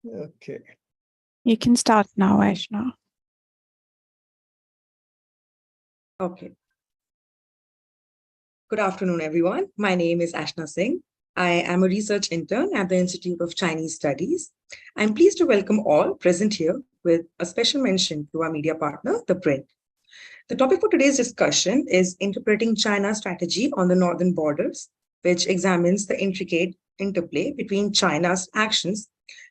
Okay. You can start now, Aishna. Okay. Good afternoon, everyone. My name is Ashna Singh. I am a research intern at the Institute of Chinese Studies. I'm pleased to welcome all present here with a special mention to our media partner, The Print. The topic for today's discussion is interpreting China's strategy on the northern borders, which examines the intricate interplay between China's actions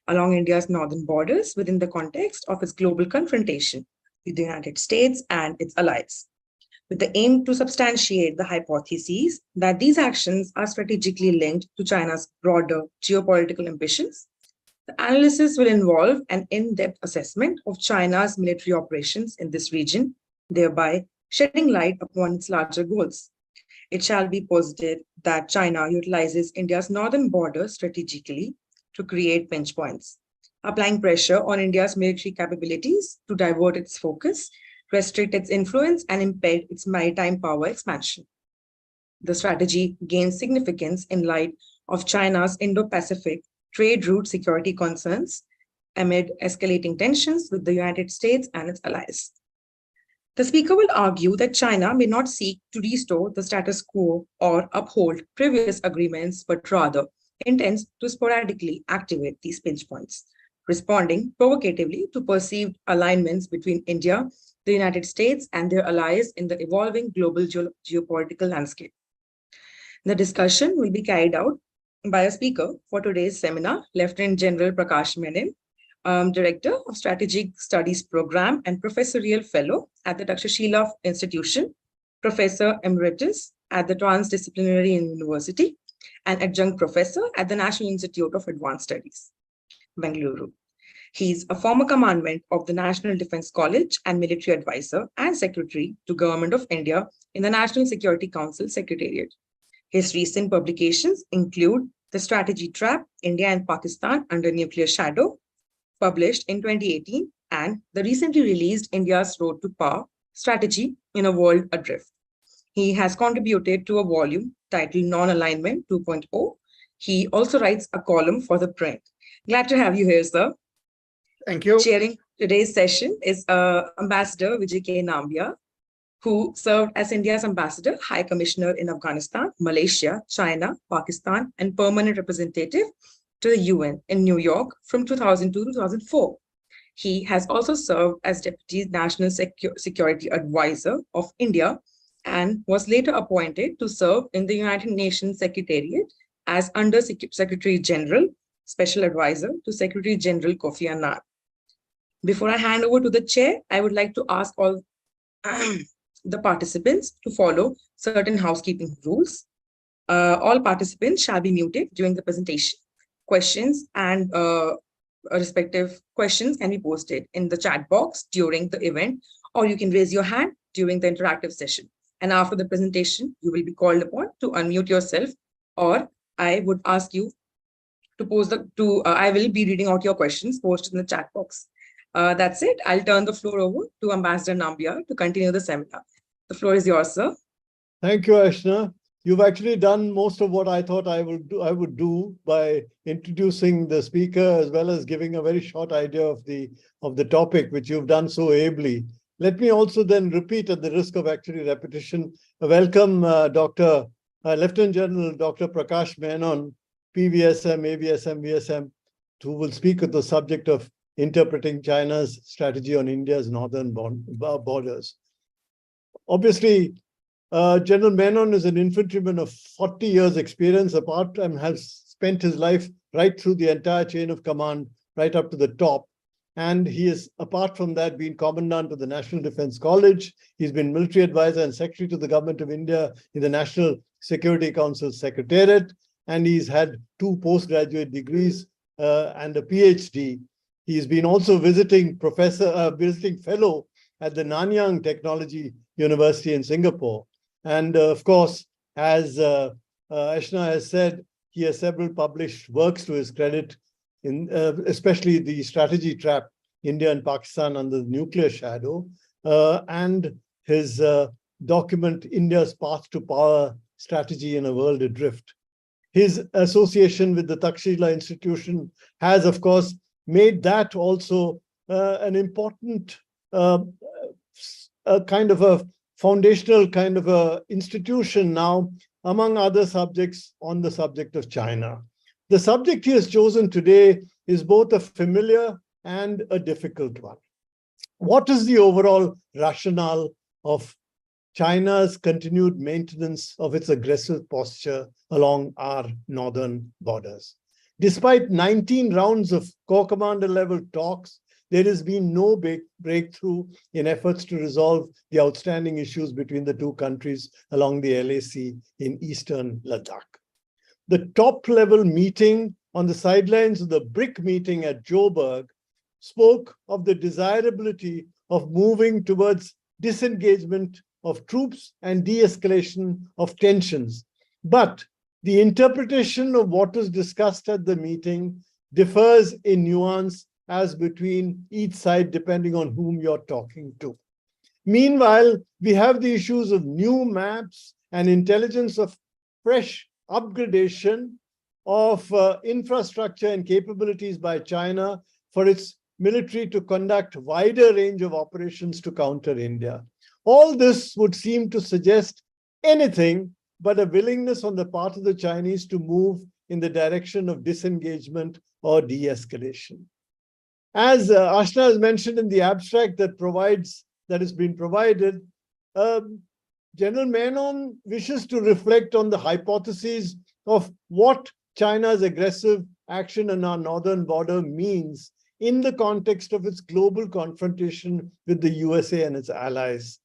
along India's northern borders within the context of its global confrontation with the United States and its allies, with the aim to substantiate the hypotheses that these actions are strategically linked to China's broader geopolitical ambitions. The analysis will involve an in-depth assessment of China's military operations in this region, thereby shedding light upon its larger goals. It shall be posited that China utilizes India's northern border strategically to create pinch points, applying pressure on India's military capabilities to divert its focus, restrict its influence, and impede its maritime power expansion. The strategy gains significance in light of China's Indo-Pacific trade route security concerns amid escalating tensions with the United States and its allies. The speaker will argue that China may not seek to restore the status quo or uphold previous agreements, but rather intends to sporadically activate these pinch points, responding provocatively to perceived alignments between India, the United States, and their allies in the evolving global geopolitical landscape. The discussion will be carried out by a speaker for today's seminar, Lieutenant General Prakash Menon, Director of Strategic Studies Program and Professorial Fellow at the Takshashila Institution, Professor Emeritus at the Transdisciplinary University, and Adjunct Professor at the National Institute of Advanced Studies, Bengaluru. He's a former commandant of the National Defense College and military advisor and secretary to Government of India in the National Security Council Secretariat. His recent publications include The Strategy Trap, India and Pakistan Under Nuclear Shadow, published in 2018, and the recently released India's Road to Power, Strategy in a World Adrift. He has contributed to a volume titled Non-Alignment 2.0. He also writes a column for The Print. Glad to have you here, sir. Thank you. Chairing today's session is Ambassador Vijay K. Nambia, who served as India's Ambassador, High Commissioner in Afghanistan, Malaysia, China, Pakistan, and Permanent Representative to the UN in New York from 2002 to 2004. He has also served as Deputy National Security Advisor of India and was later appointed to serve in the United Nations Secretariat as Under Secretary General, Special Advisor to Secretary General Kofi Annan. Before I hand over to the chair, I would like to ask all the participants to follow certain housekeeping rules. All participants shall be muted during the presentation. Questions and respective questions can be posted in the chat box during the event, or you can raise your hand during the interactive session. And after the presentation, you will be called upon to unmute yourself, or I would ask you to I will be reading out your questions posted in the chat box. That's it. I'll turn the floor over to Ambassador Nambia to continue the seminar. The floor is yours, sir. Thank you, Ashna. You've actually done most of what I thought I would do by introducing the speaker as well as giving a very short idea of the topic, which you've done so ably. Let me also then repeat, at the risk of actually repetition, welcome Lieutenant General Dr. Prakash Menon, PVSM, AVSM, VSM, who will speak on the subject of interpreting China's strategy on India's northern borders. Obviously, General Menon is an infantryman of 40 years experience, apart and has spent his life right through the entire chain of command, right up to the top. And he is, apart from that, been Commandant of the National Defense College. He's been military advisor and secretary to the Government of India in the National Security Council Secretariat. And he's had 2 postgraduate degrees and a PhD. He's been also visiting fellow at the Nanyang Technology University in Singapore. And of course, as Ashna has said, he has several published works to his credit, in especially the Strategy Trap, India and Pakistan Under the Nuclear Shadow, and his document, India's Path to Power, Strategy in a World Adrift. His association with the Takshashila Institution has, of course, made that also an important a kind of a foundational kind of a institution now, among other subjects, on the subject of China. The subject he has chosen today is both a familiar and a difficult one. What is the overall rationale of China's continued maintenance of its aggressive posture along our northern borders? Despite 19 rounds of Corps Commander level talks, there has been no breakthrough in efforts to resolve the outstanding issues between the two countries along the LAC in eastern Ladakh. The top-level meeting on the sidelines of the BRIC meeting at Joburg spoke of the desirability of moving towards disengagement of troops and de-escalation of tensions. But the interpretation of what was discussed at the meeting differs in nuance as between each side, depending on whom you're talking to. Meanwhile, we have the issues of new maps and intelligence of fresh upgradation of infrastructure and capabilities by China for its military to conduct wider range of operations to counter India. All this would seem to suggest anything but a willingness on the part of the Chinese to move in the direction of disengagement or de-escalation. As Ashna has mentioned in the abstract that has been provided, General Menon wishes to reflect on the hypotheses of what China's aggressive action on our northern border means in the context of its global confrontation with the USA and its allies.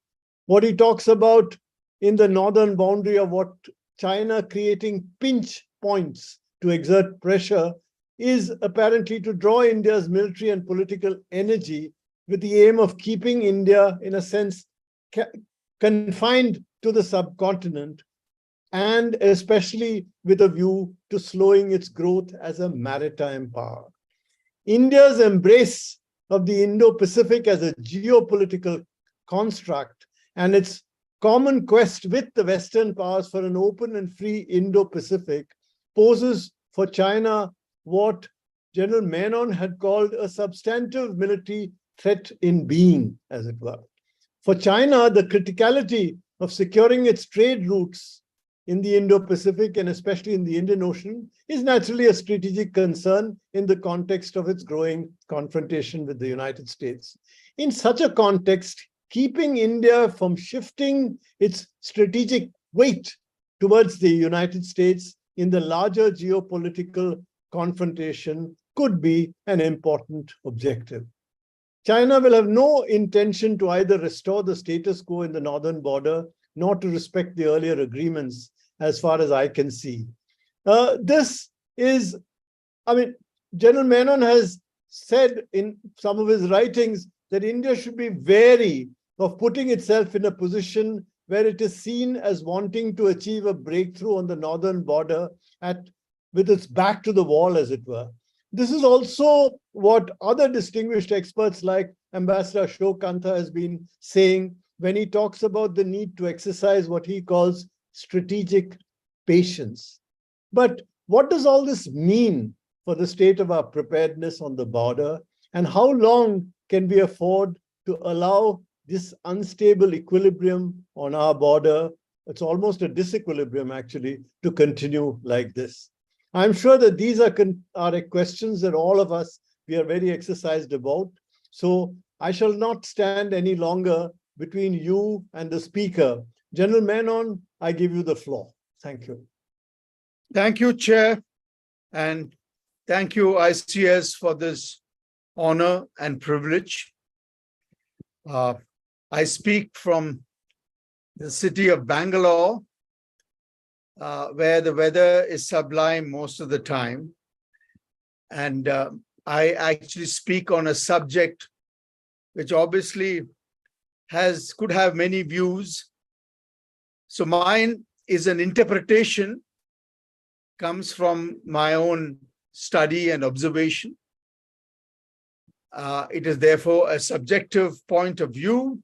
What he talks about in the northern boundary of what China creating pinch points to exert pressure is apparently to draw India's military and political energy with the aim of keeping India, in a sense, confined to the subcontinent, and especially with a view to slowing its growth as a maritime power. India's embrace of the Indo-Pacific as a geopolitical construct and its common quest with the Western powers for an open and free Indo-Pacific poses for China what General Menon had called a substantive military threat in being, as it were. For China, the criticality of securing its trade routes in the Indo-Pacific and especially in the Indian Ocean is naturally a strategic concern in the context of its growing confrontation with the United States. In such a context, keeping India from shifting its strategic weight towards the United States in the larger geopolitical confrontation could be an important objective. China will have no intention to either restore the status quo in the northern border, nor to respect the earlier agreements, as far as I can see. General Menon has said in some of his writings that India should be wary of putting itself in a position where it is seen as wanting to achieve a breakthrough on the northern border with its back to the wall, as it were. This is also what other distinguished experts like Ambassador Ashok Kantha has been saying when he talks about the need to exercise what he calls strategic patience. But what does all this mean for the state of our preparedness on the border? And how long can we afford to allow this unstable equilibrium on our border? It's almost a disequilibrium, actually, to continue like this. I'm sure that these are questions that all of us, we are very exercised about. So I shall not stand any longer between you and the speaker. General Menon, I give you the floor. Thank you. Thank you, Chair. And thank you, ICS, for this honor and privilege. I speak from the city of Bangalore, where the weather is sublime most of the time. And I actually speak on a subject which obviously could have many views. So mine is an interpretation, comes from my own study and observation. It is therefore a subjective point of view.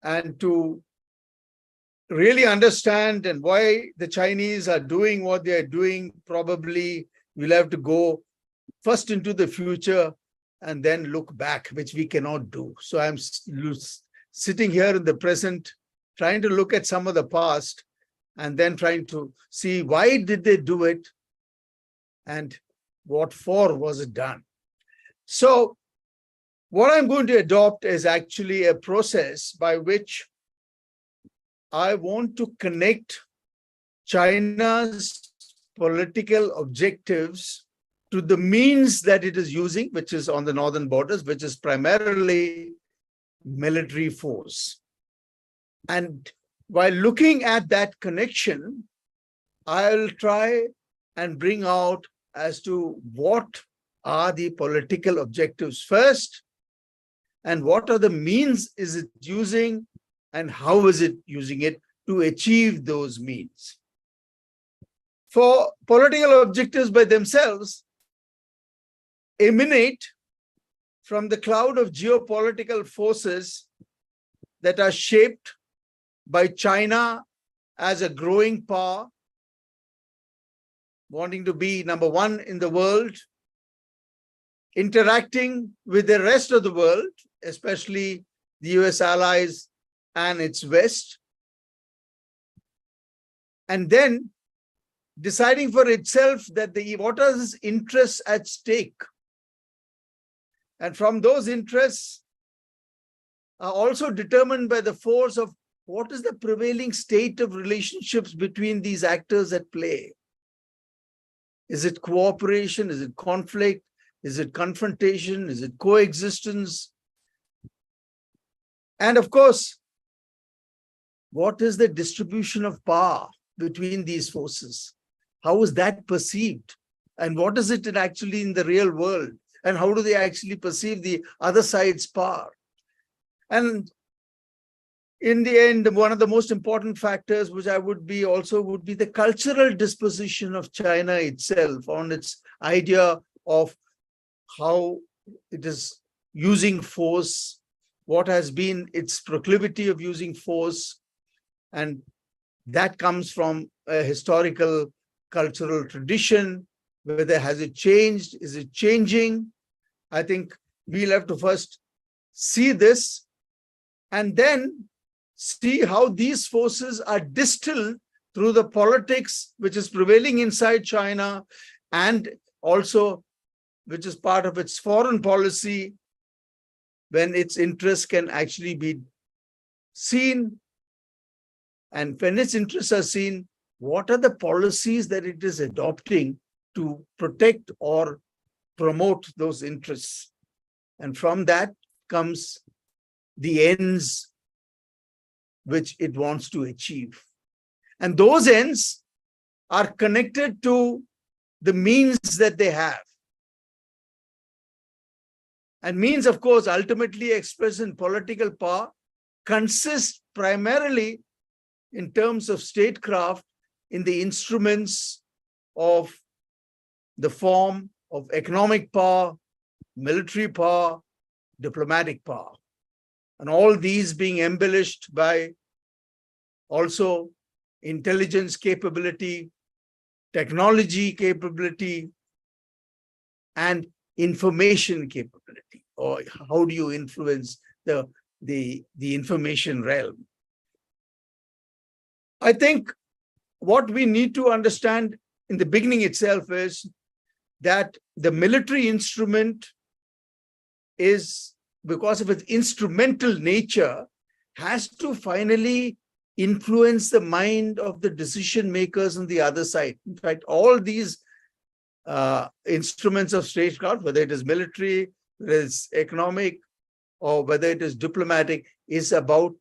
And to really understand and why the Chinese are doing what they are doing, probably we'll have to go first into the future and then look back, which we cannot do. So I'm sitting here in the present, trying to look at some of the past and then trying to see why did they do it and what for was it done. So what I'm going to adopt is actually a process by which I want to connect China's political objectives to the means that it is using, which is on the northern borders, which is primarily military force. And while looking at that connection, I'll try and bring out as to what are the political objectives first, and what are the means is it using, and how is it using it to achieve those means. For political objectives by themselves emanate from the cloud of geopolitical forces that are shaped by China as a growing power, wanting to be number one in the world, interacting with the rest of the world, especially the US allies and its West, and then deciding for itself that what are its interests at stake. And from those interests are also determined by the force of what is the prevailing state of relationships between these actors at play. Is it cooperation? Is it conflict? Is it confrontation? Is it coexistence? And of course, what is the distribution of power between these forces? How is that perceived? And what is it actually in the real world? And how do they actually perceive the other side's power? And in the end, one of the most important factors, which would be the cultural disposition of China itself on its idea of how it is using force, what has been its proclivity of using force. And that comes from a historical cultural tradition. Whether has it changed? Is it changing? I think we'll have to first see this and then see how these forces are distilled through the politics which is prevailing inside China, and also which is part of its foreign policy, when its interests can actually be seen. And when its interests are seen, what are the policies that it is adopting to protect or promote those interests? And from that comes the ends which it wants to achieve. And those ends are connected to the means that they have. And means, of course, ultimately expressed in political power, consist primarily in terms of statecraft in the instruments of the form of economic power, military power, diplomatic power. And all these being embellished by also intelligence capability, technology capability, and information capability, or how do you influence the information realm. I think what we need to understand in the beginning itself is that the military instrument is, because of its instrumental nature, has to finally influence the mind of the decision makers on the other side. In fact, all these instruments of statecraft, whether it is military, whether it's economic, or whether it is diplomatic, is about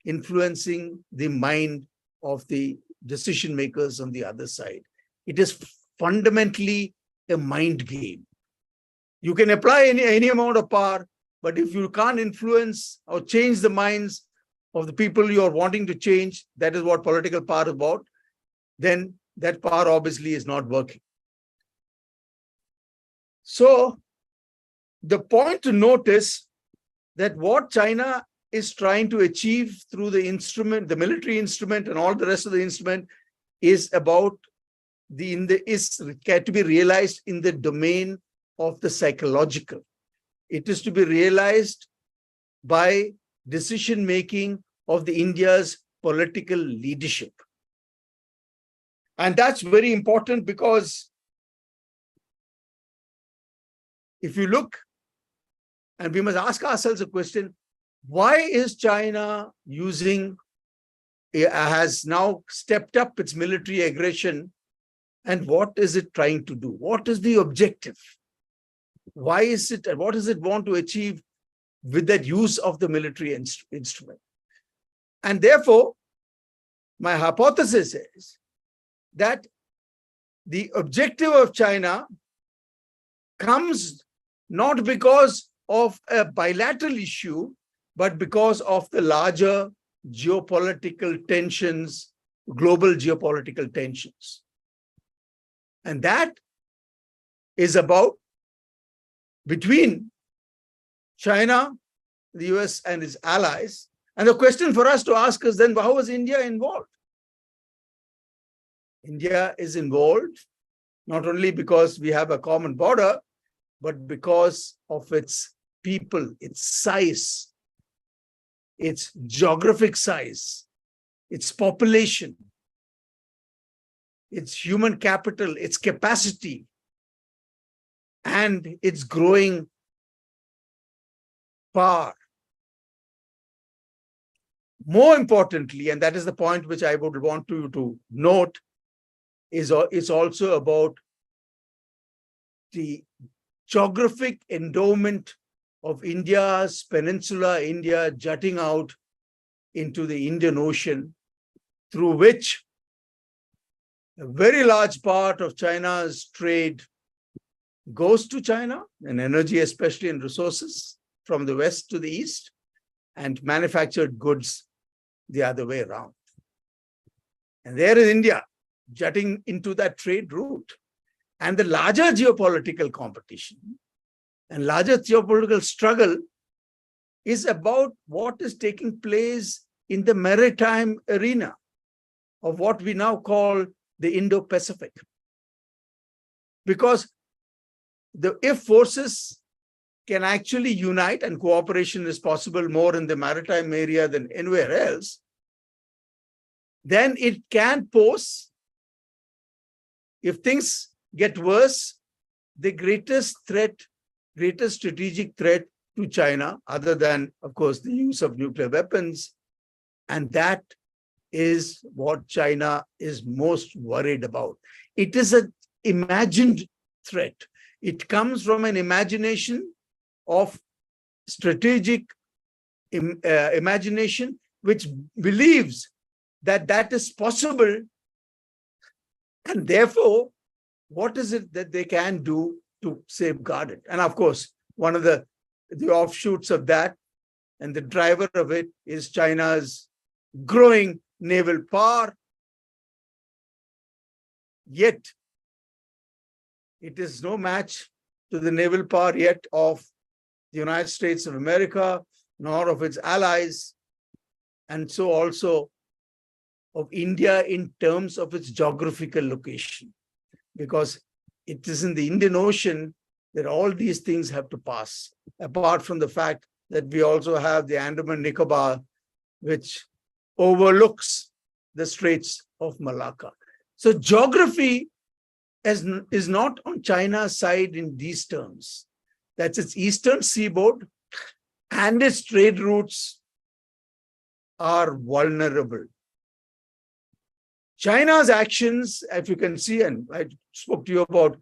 influencing the mind of the decision makers on the other side. It is fundamentally a mind game. You can apply any amount of power, but if you can't influence or change the minds of the people you are wanting to change, that is what political power is about, then that power obviously is not working. So the point to note is that what China is trying to achieve through the instrument, the military instrument and all the rest of the instrument, is about is to be realized in the domain of the psychological. It is to be realized by decision making of the India's political leadership. And that's very important because if you look, and we must ask ourselves a question, why is China has now stepped up its military aggression, and what is it trying to do? What is the objective? Why is it, and what does it want to achieve with that use of the military instrument? And therefore, my hypothesis is that the objective of China comes not because of a bilateral issue, but because of the larger geopolitical tensions, global geopolitical tensions. And that is about between China, the US, and its allies. And the question for us to ask is then, how is India involved? India is involved not only because we have a common border, but because of its people, its size, its geographic size, its population, its human capital, its capacity, and its growing power. More importantly, and that is the point which I would want you to note, is it's also about the geographic endowment of India's peninsula, India jutting out into the Indian Ocean, through which a very large part of China's trade goes to China, and energy especially, and resources from the west to the east, and manufactured goods the other way around. And there is India jutting into that trade route. And the larger geopolitical competition and larger geopolitical struggle is about what is taking place in the maritime arena of what we now call the Indo-Pacific. Because if forces can actually unite, and cooperation is possible more in the maritime area than anywhere else, then it can pose, if things get worse, the greatest strategic threat to China, other than, of course, the use of nuclear weapons. And that is what China is most worried about. It is an imagined threat. It comes from an imagination of strategic imagination, which believes that that is possible. And therefore, what is it that they can do to safeguard it? And of course, one of the offshoots of that, and the driver of it, is China's growing naval power. Yet, it is no match to the naval power yet of the United States of America, nor of its allies, and so also of India in terms of its geographical location. Because it is in the Indian Ocean that all these things have to pass, apart from the fact that we also have the Andaman Nicobar, which overlooks the Straits of Malacca. So geography is not on China's side in these terms. That's its eastern seaboard, and its trade routes are vulnerable. China's actions, if you can see, and I spoke to you about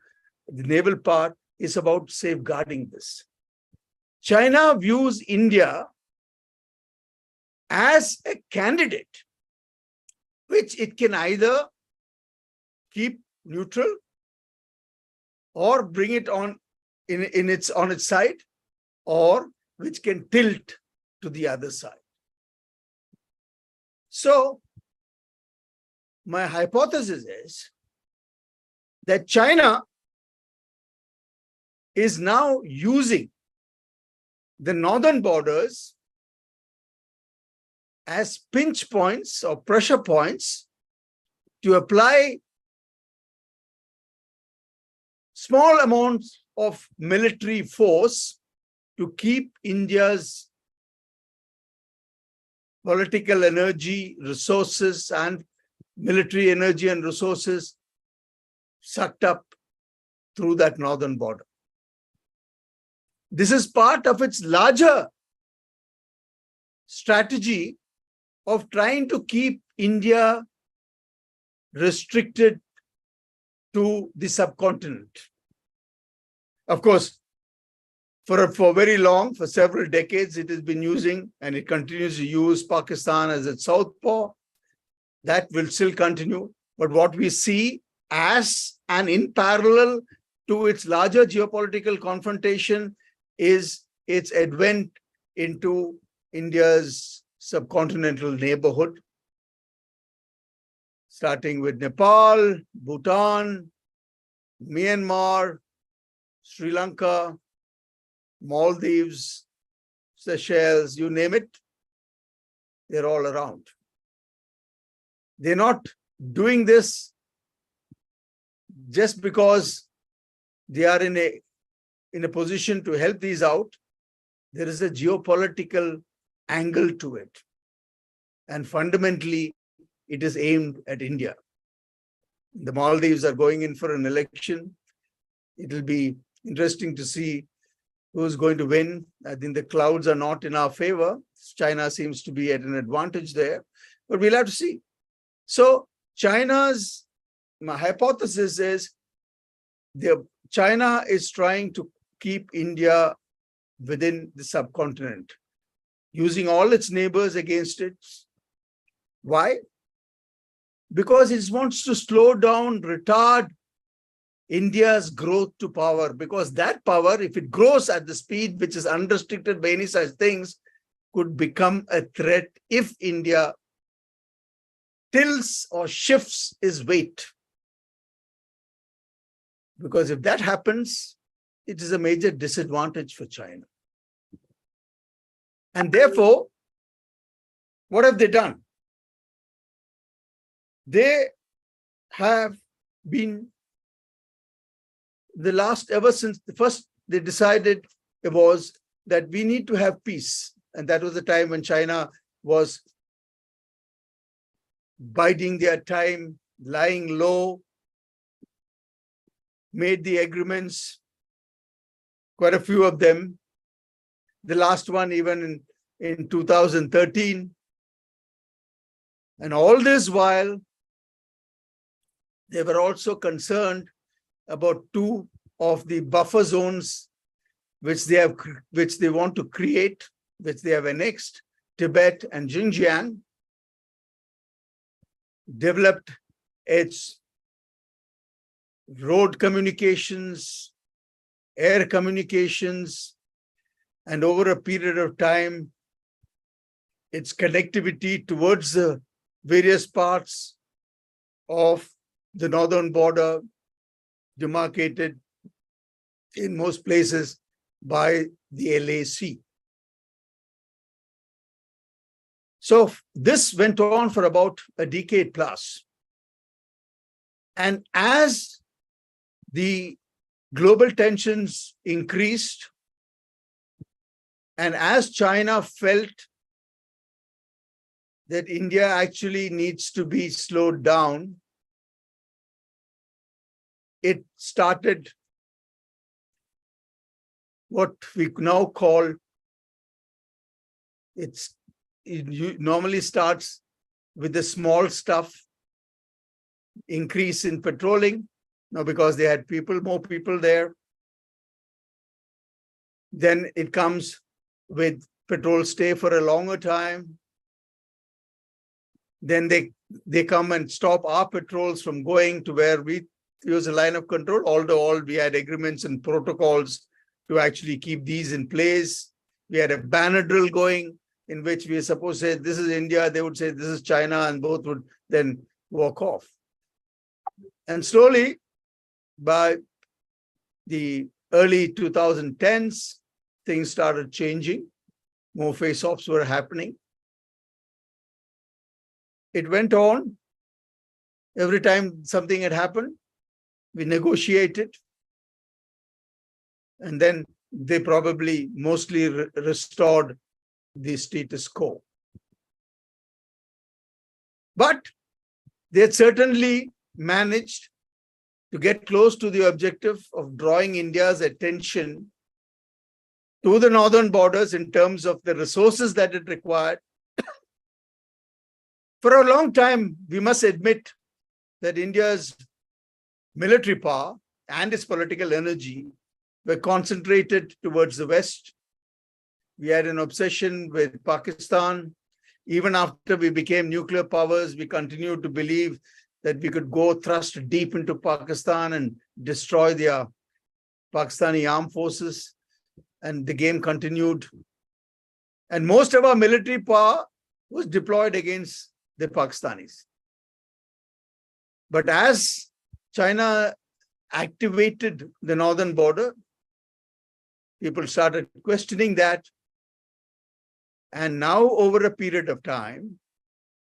the naval part, is about safeguarding this. China views India as a candidate, which it can either keep neutral or bring it on its side, or which can tilt to the other side. So, my hypothesis is that China is now using the northern borders as pinch points or pressure points to apply small amounts of military force to keep India's political energy, resources, and military energy and resources sucked up through that northern border. This is part of its larger strategy of trying to keep India restricted to the subcontinent. Of course, for very long, for several decades, it has been using, and it continues to use, Pakistan as its southpaw. That will still continue. But what we see as and in parallel to its larger geopolitical confrontation is its advent into India's subcontinental neighborhood, starting with Nepal, Bhutan, Myanmar, Sri Lanka, Maldives, Seychelles, you name it, they're all around. They're not doing this just because they are in a position to help these out. There is a geopolitical angle to it. And fundamentally, it is aimed at India. The Maldives are going in for an election. It will be interesting to see who's going to win. I think the clouds are not in our favor. China seems to be at an advantage there, but we'll have to see. So my hypothesis is China is trying to keep India within the subcontinent, using all its neighbors against it. Why? Because it wants to slow down, retard India's growth to power, because that power, if it grows at the speed which is unrestricted by any such things, could become a threat if India tilts or shifts its weight. Because if that happens, it is a major disadvantage for China. And therefore, what have they done? They have been ever since the first they decided it was that we need to have peace. And that was the time when China was biding their time, lying low, made the agreements, quite a few of them. The last one even in 2013. And all this while, they were also concerned about two of the buffer zones which they want to create, which they have annexed, Tibet and Xinjiang, developed its road communications, air communications, and over a period of time, its connectivity towards the various parts of the northern border, demarcated in most places by the LAC. So this went on for about a decade plus. And as the global tensions increased, and as China felt that India actually needs to be slowed down, it started what we now call, it normally starts with the small stuff, increase in patrolling, now because they had more people there. Then it comes with patrol stay for a longer time. Then they come and stop our patrols from going to where we use a line of control, although we had agreements and protocols to actually keep these in place. We had a banner drill going in which we were supposed to say, this is India, they would say, this is China, and both would then walk off. And slowly, by the early 2010s, things started changing. More face-offs were happening. It went on. Every time something had happened, we negotiated. And then they probably mostly restored the status quo. But they had certainly managed to get close to the objective of drawing India's attention to the northern borders in terms of the resources that it required. For a long time, we must admit that India's military power and its political energy were concentrated towards the West. We had an obsession with Pakistan. Even after we became nuclear powers, we continued to believe that we could go thrust deep into Pakistan and destroy their Pakistani armed forces. And the game continued. And most of our military power was deployed against the Pakistanis. But as China activated the northern border, people started questioning that. And now, over a period of time,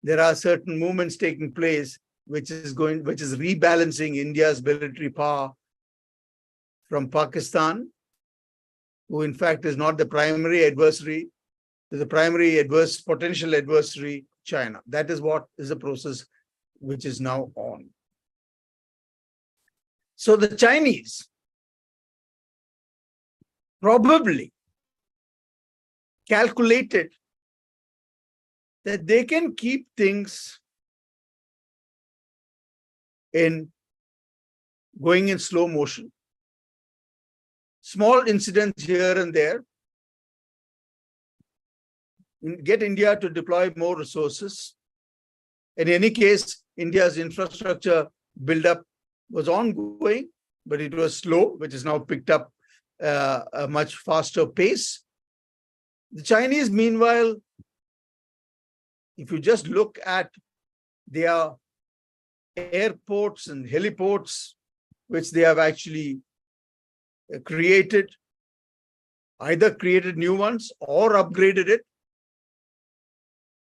there are certain movements taking place, which is rebalancing India's military power from Pakistan, who in fact is not the primary adversary, to the primary potential adversary, China. That is what is the process which is now on. So the Chinese probably calculated that they can keep things going in slow motion. Small incidents here and there, get India to deploy more resources. In any case, India's infrastructure buildup was ongoing, but it was slow, which is now picked up a much faster pace. The Chinese, meanwhile, if you just look at their airports and heliports, which they have actually created, either created new ones or upgraded it,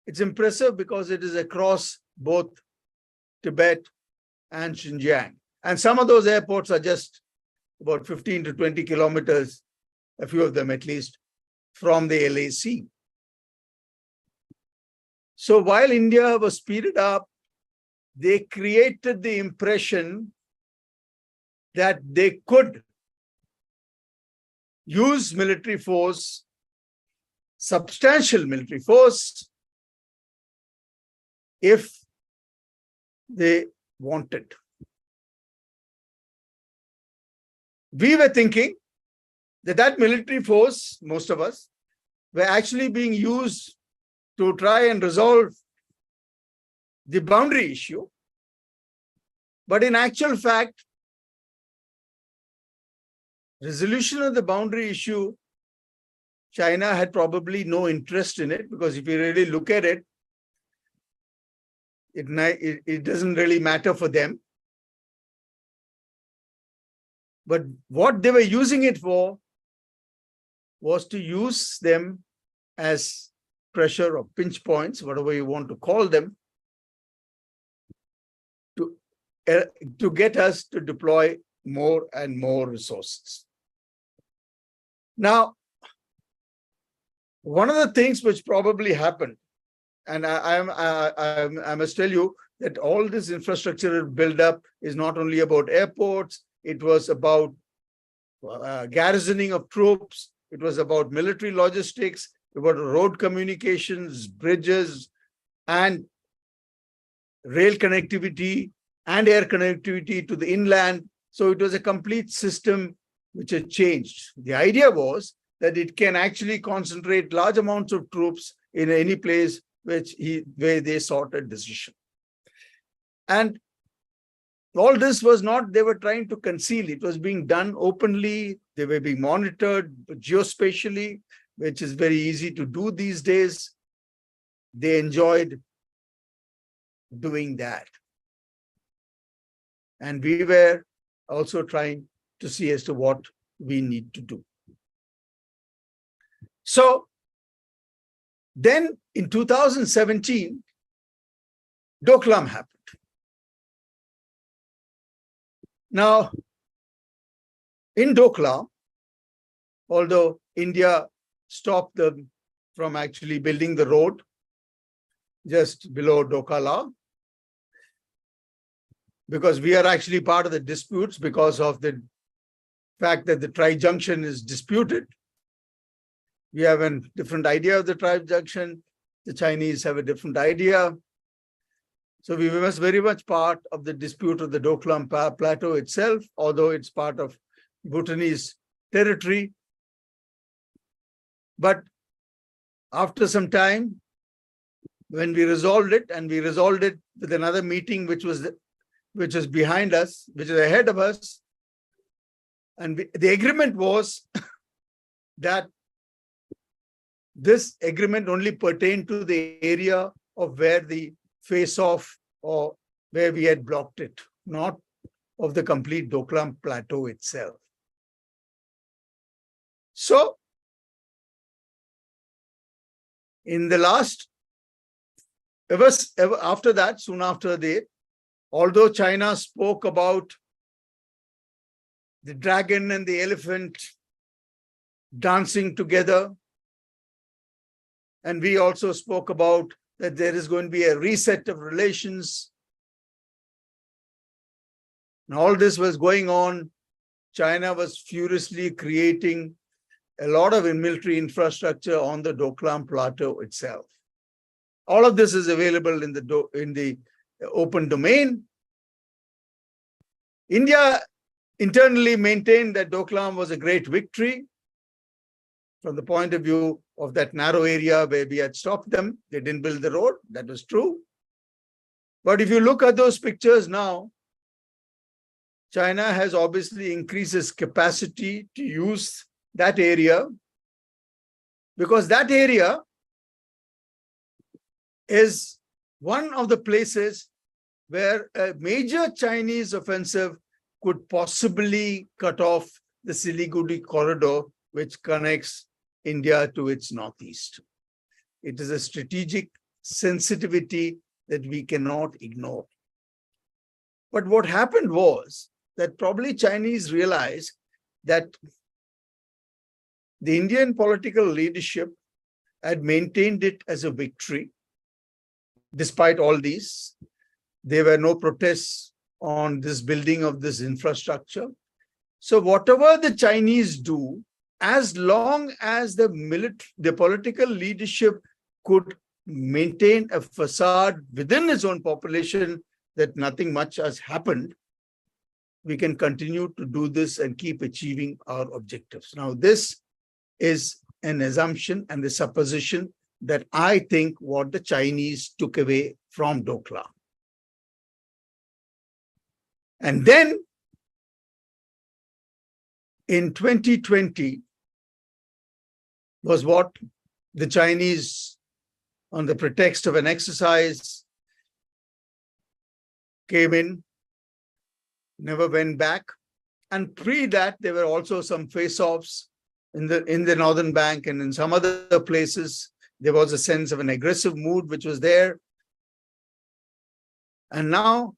it's impressive because it is across both Tibet and Xinjiang. And some of those airports are just about 15 to 20 kilometers, a few of them at least, from the LAC. So while India was speeded up, they created the impression that they could use military force, substantial military force, if they wanted. We were thinking that military force, most of us, were actually being used to try and resolve the boundary issue. But in actual fact, resolution of the boundary issue, China had probably no interest in it, because if you really look at it, it doesn't really matter for them. But what they were using it for was to use them as pressure or pinch points, whatever you want to call them, to get us to deploy more and more resources. Now, one of the things which probably happened, and I must tell you that all this infrastructure build-up is not only about airports, it was about garrisoning of troops, it was about military logistics, about road communications, bridges, and rail connectivity and air connectivity to the inland. So it was a complete system which had changed. The idea was that it can actually concentrate large amounts of troops in any place where they sought a decision. And all this was not, they were trying to conceal. It was being done openly. They were being monitored geospatially, which is very easy to do these days. They enjoyed doing that. And we were also trying to see as to what we need to do. So then in 2017, Doklam happened. Now, in Doklam, although India stopped them from actually building the road just below Dokala, because we are actually part of the disputes because of the fact that the tri-junction is disputed. We have a different idea of the tri-junction. The Chinese have a different idea. So we were very much part of the dispute of the Doklam Plateau itself, although it's part of Bhutanese territory. But after some time, when we resolved it, and we resolved it with another meeting, which was behind us, which is ahead of us, and the agreement was that this agreement only pertained to the area of where the face-off or where we had blocked it, not of the complete Doklam Plateau itself. So, in the last, after that, soon after that, although China spoke about the dragon and the elephant dancing together, and we also spoke about that there is going to be a reset of relations. And all this was going on. China was furiously creating a lot of military infrastructure on the Doklam Plateau itself. All of this is available in the open domain. India internally maintained that Doklam was a great victory from the point of view of that narrow area where we had stopped them. They didn't build the road. That was true. But if you look at those pictures now, China has obviously increased its capacity to use that area, because that area is one of the places where a major Chinese offensive could possibly cut off the Siliguri corridor, which connects India to its northeast. It is a strategic sensitivity that we cannot ignore. But what happened was that probably Chinese realized that the Indian political leadership had maintained it as a victory. Despite all these, there were no protests on this building of this infrastructure. So whatever the Chinese do, as long as the political leadership could maintain a facade within its own population that nothing much has happened, we can continue to do this and keep achieving our objectives. Now, this is an assumption and the supposition that I think what the Chinese took away from Doklam. And then in 2020 was what the Chinese, on the pretext of an exercise, came in, never went back. And pre that, there were also some face-offs in the northern bank and in some other places. There was a sense of an aggressive mood which was there. And now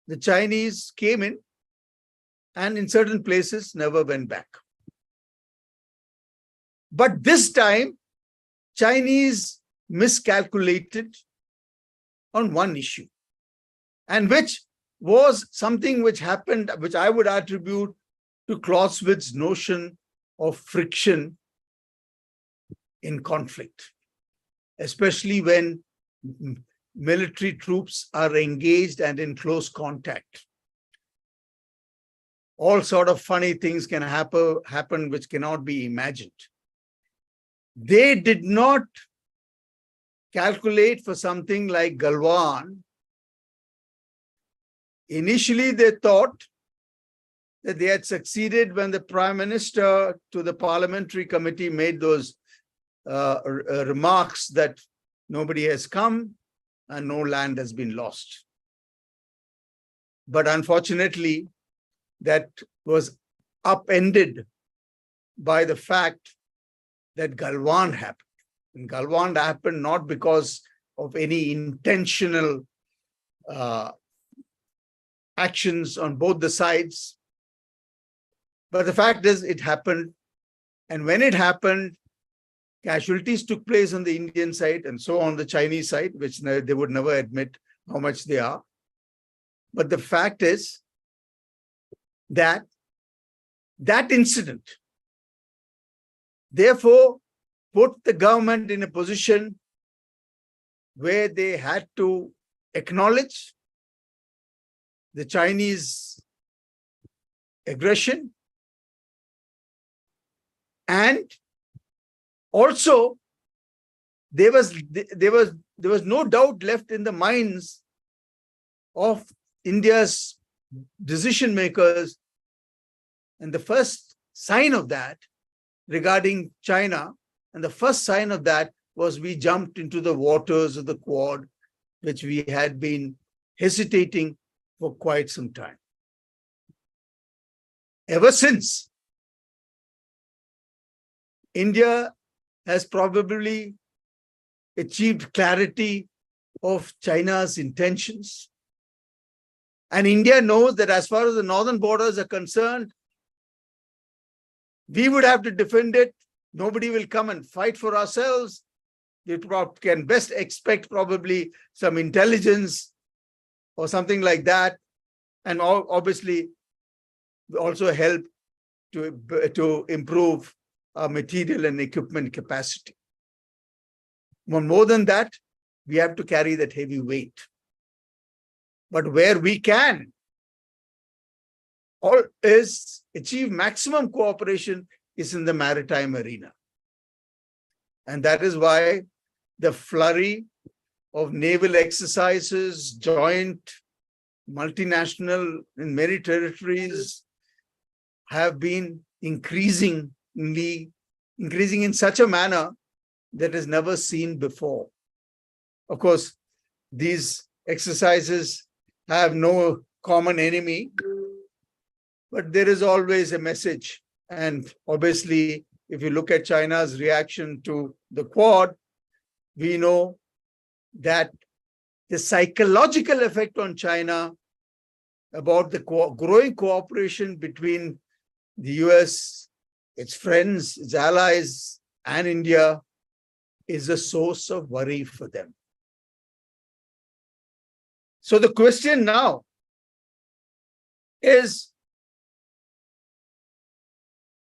the Chinese came in and in certain places never went back. But this time, Chinese miscalculated on one issue, and which was something which happened, which I would attribute to Clausewitz's notion of friction in conflict, especially when military troops are engaged and in close contact. All sort of funny things can happen which cannot be imagined. They did not calculate for something like Galwan. Initially, they thought that they had succeeded when the Prime Minister to the parliamentary committee made those remarks that nobody has come and no land has been lost. But unfortunately, that was upended by the fact that Galwan happened. And Galwan happened not because of any intentional actions on both the sides, But the fact is, it happened. And when it happened, casualties took place on the Indian side and so on the Chinese side, which they would never admit how much they are. But the fact is that that incident, therefore, put the government in a position where they had to acknowledge the Chinese aggression, and also there was no doubt left in the minds of India's decision makers. And the first sign of that regarding China, and the first sign of that was we jumped into the waters of the Quad, which we had been hesitating for quite some time. Ever since, India has probably achieved clarity of China's intentions. And India knows that as far as the northern borders are concerned, we would have to defend it. Nobody will come and fight for ourselves. We can best expect probably some intelligence or something like that. And obviously also help to improve our material and equipment capacity. More than that, we have to carry that heavy weight. But where we can is achieve maximum cooperation is in the maritime arena. And that is why the flurry of naval exercises, joint, multinational in many territories have been increasing in such a manner that is never seen before. Of course, these exercises have no common enemy, but there is always a message. And obviously, if you look at China's reaction to the Quad, we know that the psychological effect on China about the growing cooperation between the US, its friends, its allies, and India is a source of worry for them. So the question now is,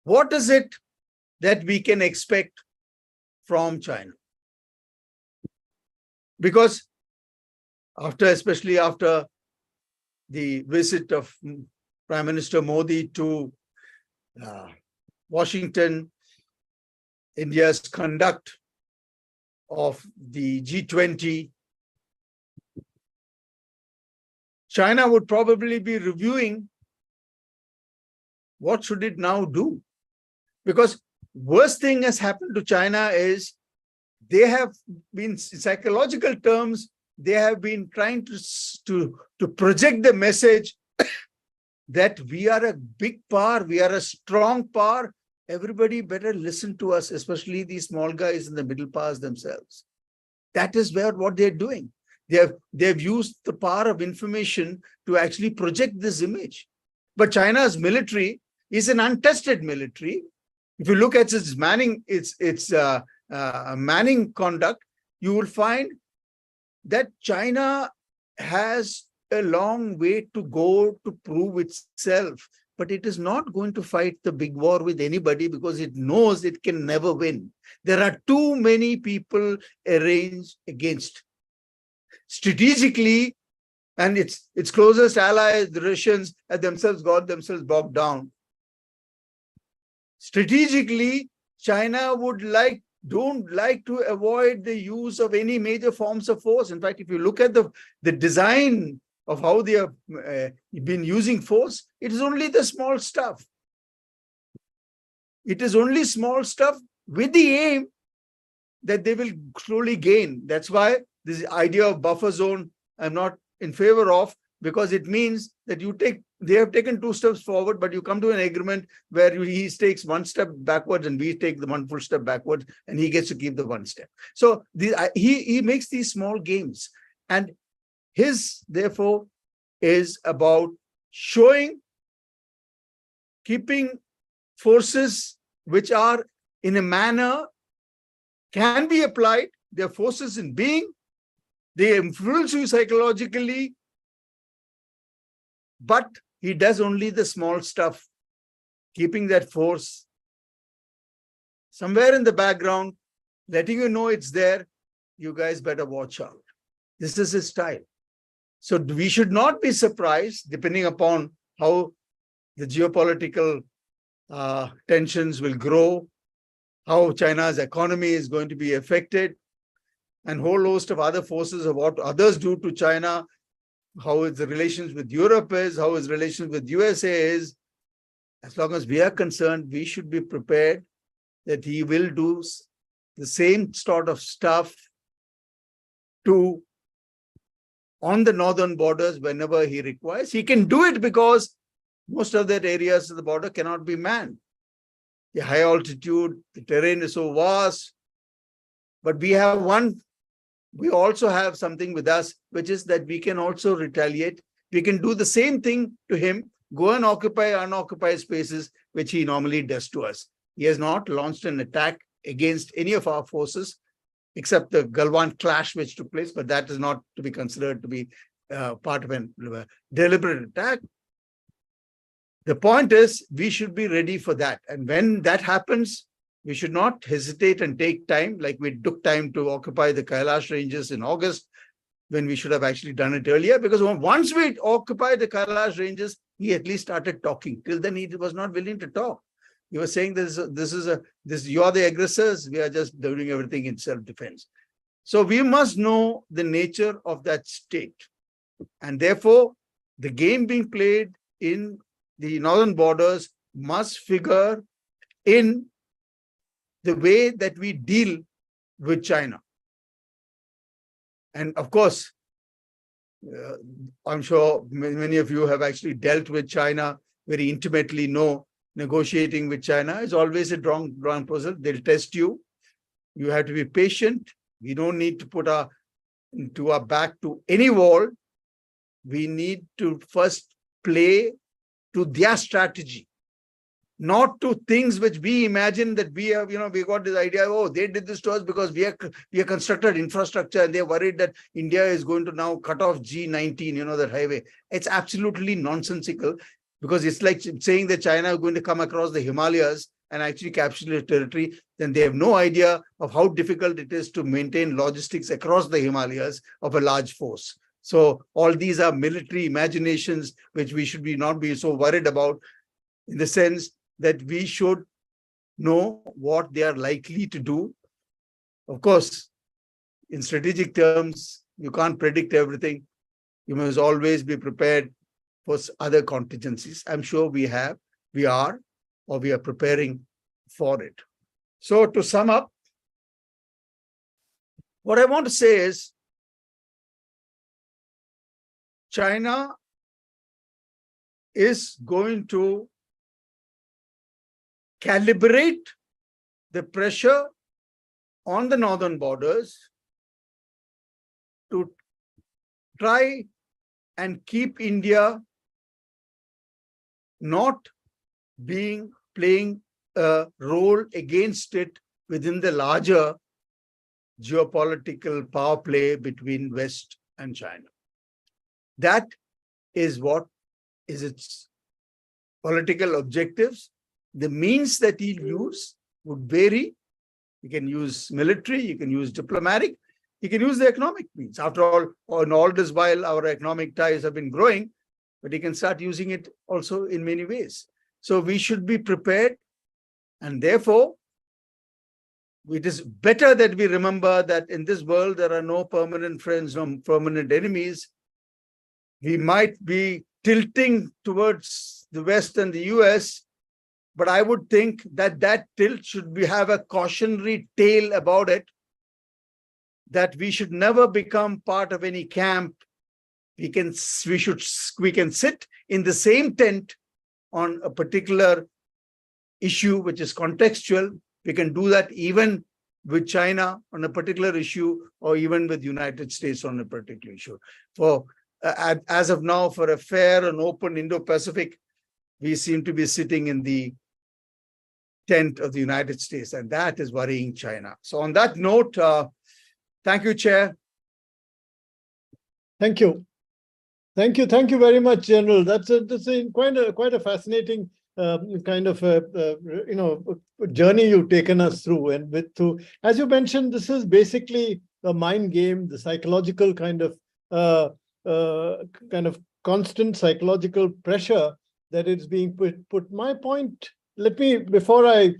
what is it that we can expect from China? Because especially after the visit of Prime Minister Modi to Washington, India's conduct of the G20, China would probably be reviewing what should it now do. Because worst thing has happened to China is they have been, in psychological terms, they have been trying to project the message that we are a big power, we are a strong power. Everybody better listen to us, especially these small guys in the middle powers themselves. That is what they're doing. They've used the power of information to actually project this image. But China's military is an untested military. If you look at its manning conduct, you will find that China has a long way to go to prove itself. But it is not going to fight the big war with anybody because it knows it can never win. There are too many people arranged against. Strategically, and its closest allies, the Russians, have themselves got themselves bogged down. Strategically, China don't like to avoid the use of any major forms of force. In fact, if you look at the design of how they have been using force, it is only the small stuff. It is only small stuff with the aim that they will slowly gain. That's why this idea of buffer zone I'm not in favor of, because it means that they have taken 2 steps forward, but you come to an agreement where he takes 1 step backwards and we take the 1 full step backwards, and he gets to keep the 1 step. So he makes these small games, and his therefore is about keeping forces which are in a manner can be applied. They're forces in being. They influence you psychologically. But he does only the small stuff, keeping that force somewhere in the background, letting you know it's there. You guys better watch out. This is his style. So we should not be surprised, depending upon how the geopolitical tensions will grow, how China's economy is going to be affected, and a whole host of other forces of what others do to China, how its relations with Europe is, how its relations with USA is. As long as we are concerned, we should be prepared that he will do the same sort of stuff on the northern borders whenever he requires. He can do it because most of that areas of the border cannot be manned. The high altitude, the terrain is so vast. But we also have something with us, which is that we can also retaliate. We can do the same thing to him, go and occupy unoccupied spaces, which he normally does to us. He has not launched an attack against any of our forces, except the Galwan clash which took place, but that is not to be considered to be part of a deliberate attack. The point is, we should be ready for that. And when that happens, we should not hesitate and take time, like we took time to occupy the Kailash ranges in August, when we should have actually done it earlier. Because once we occupied the Kailash ranges, he at least started talking. Till then, he was not willing to talk. He was saying, you are the aggressors. We are just doing everything in self-defense. So we must know the nature of that state. And therefore, the game being played in the northern borders must figure in the way that we deal with China. And of course, I'm sure many of you have actually dealt with China very intimately, know negotiating with China is always a drawn process. They'll test you. You have to be patient. We don't need to put our back to any wall. We need to first play to their strategy, not to things which we imagine that we have, we got this idea, oh, they did this to us because we have constructed infrastructure and they're worried that India is going to now cut off G19, that highway. It's absolutely nonsensical, because it's like saying that China is going to come across the Himalayas and actually capture the territory. Then they have no idea of how difficult it is to maintain logistics across the Himalayas of a large force. So all these are military imaginations, which we should not be so worried about, in the sense that we should know what they are likely to do. Of course, in strategic terms, you can't predict everything. You must always be prepared for other contingencies. I'm sure we are preparing for it. So to sum up, what I want to say is, China is going to calibrate the pressure on the northern borders to try and keep India not playing a role against it within the larger geopolitical power play between West and China. That is what is its political objectives. The means that he'll use would vary. You can use military, you can use diplomatic, you can use the economic means. After all, in all this while, our economic ties have been growing, but he can start using it also in many ways. So we should be prepared, and therefore, it is better that we remember that in this world, there are no permanent friends, no permanent enemies. We might be tilting towards the West and the US, but I would think that that tilt should have a cautionary tale about it, that we should never become part of any camp. We can sit in the same tent on a particular issue which is contextual. We can do that even with China on a particular issue, or even with the United States on a particular issue. As of now, for a fair and open Indo-Pacific, we seem to be sitting in the tent of the United States, and that is worrying China. So on that note, thank you, Chair. Thank you. Thank you very much, General. That's quite a fascinating kind of journey you've taken us through. And as you mentioned, this is basically a mind game, the psychological kind of constant psychological pressure that is being put. My point, before I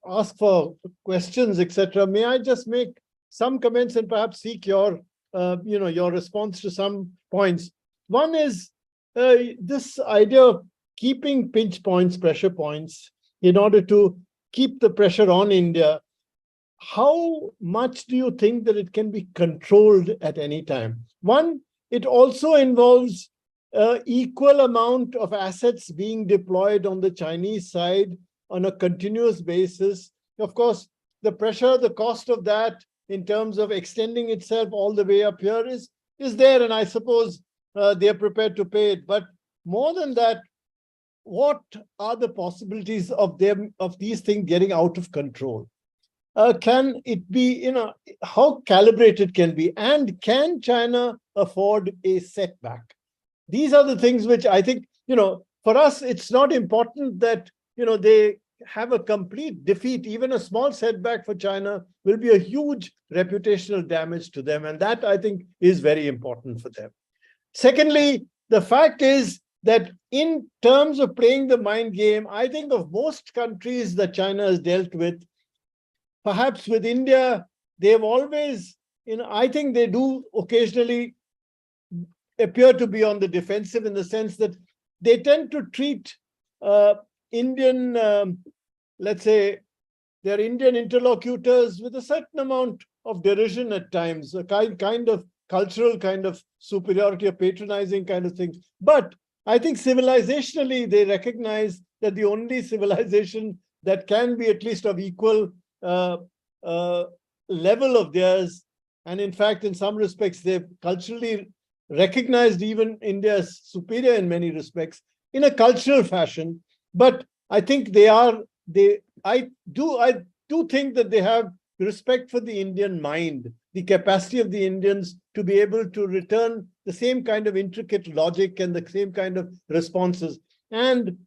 ask for questions, etc., may I just make some comments and perhaps seek your response to some points. One is this idea of keeping pinch points, pressure points, in order to keep the pressure on India. How much do you think that it can be controlled at any time? One, it also involves equal amount of assets being deployed on the Chinese side on a continuous basis. Of course, the pressure, the cost of that in terms of extending itself all the way up here is there, and I suppose they are prepared to pay it. But more than that, what are the possibilities of these things getting out of control? Can it be, how calibrated can be, and can China afford a setback? These are the things which I think, for us, it's not important that, they have a complete defeat. Even a small setback for China will be a huge reputational damage to them. And that, I think, is very important for them. Secondly, the fact is that in terms of playing the mind game, I think of most countries that China has dealt with, perhaps with India, they've always, I think they do occasionally appear to be on the defensive in the sense that they tend to treat Indian, let's say, their Indian interlocutors with a certain amount of derision at times, a kind of cultural kind of superiority or patronizing kind of things. But I think civilizationally, they recognize that the only civilization that can be at least of equal level of theirs, and in fact, in some respects, they've culturally recognized even India as superior in many respects, in a cultural fashion. But I think I do think that they have respect for the Indian mind, the capacity of the Indians to be able to return the same kind of intricate logic and the same kind of responses. And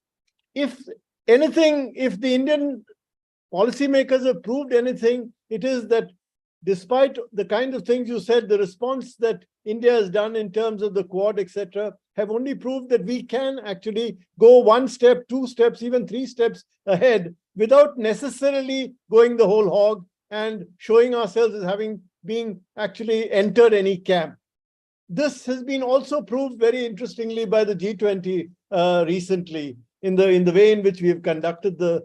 if anything, if the Indian policymakers have proved anything, it is that despite the kind of things you said, the response that India has done in terms of the Quad, etc., have only proved that we can actually go one step, two steps, even three steps ahead without necessarily going the whole hog and showing ourselves as having been actually entered any camp. This has been also proved very interestingly by the G20 recently in the way in which we have conducted the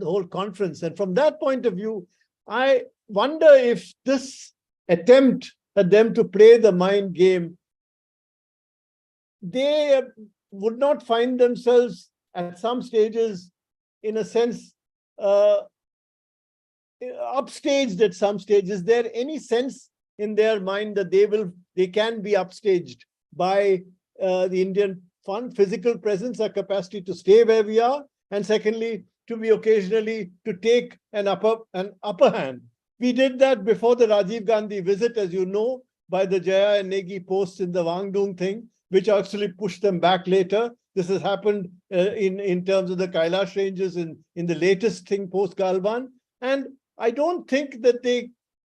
whole conference. And from that point of view, I wonder if this attempt at them to play the mind game, they would not find themselves at some stages, in a sense, upstaged at some stage. Is there any sense in their mind that they can be upstaged by the Indian physical presence, our capacity to stay where we are, and secondly, to be occasionally to take an upper hand? We did that before the Rajiv Gandhi visit, as you know, by the Jaya and Negi posts in the Wangdung thing, which actually pushed them back later. This has happened in terms of the Kailash ranges in the latest thing post Galwan. And I don't think that they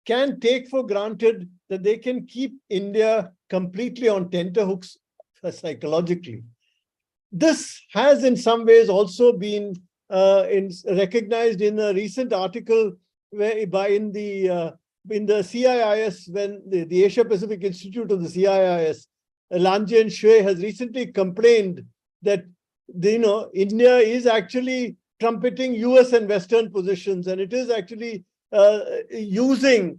can take for granted that they can keep India completely on tenterhooks psychologically. This has in some ways also been recognized in a recent article in the CIIS, when the Asia Pacific Institute of the CIIS, Lanjian Shui, has recently complained that India is actually trumpeting US and Western positions, and it is actually using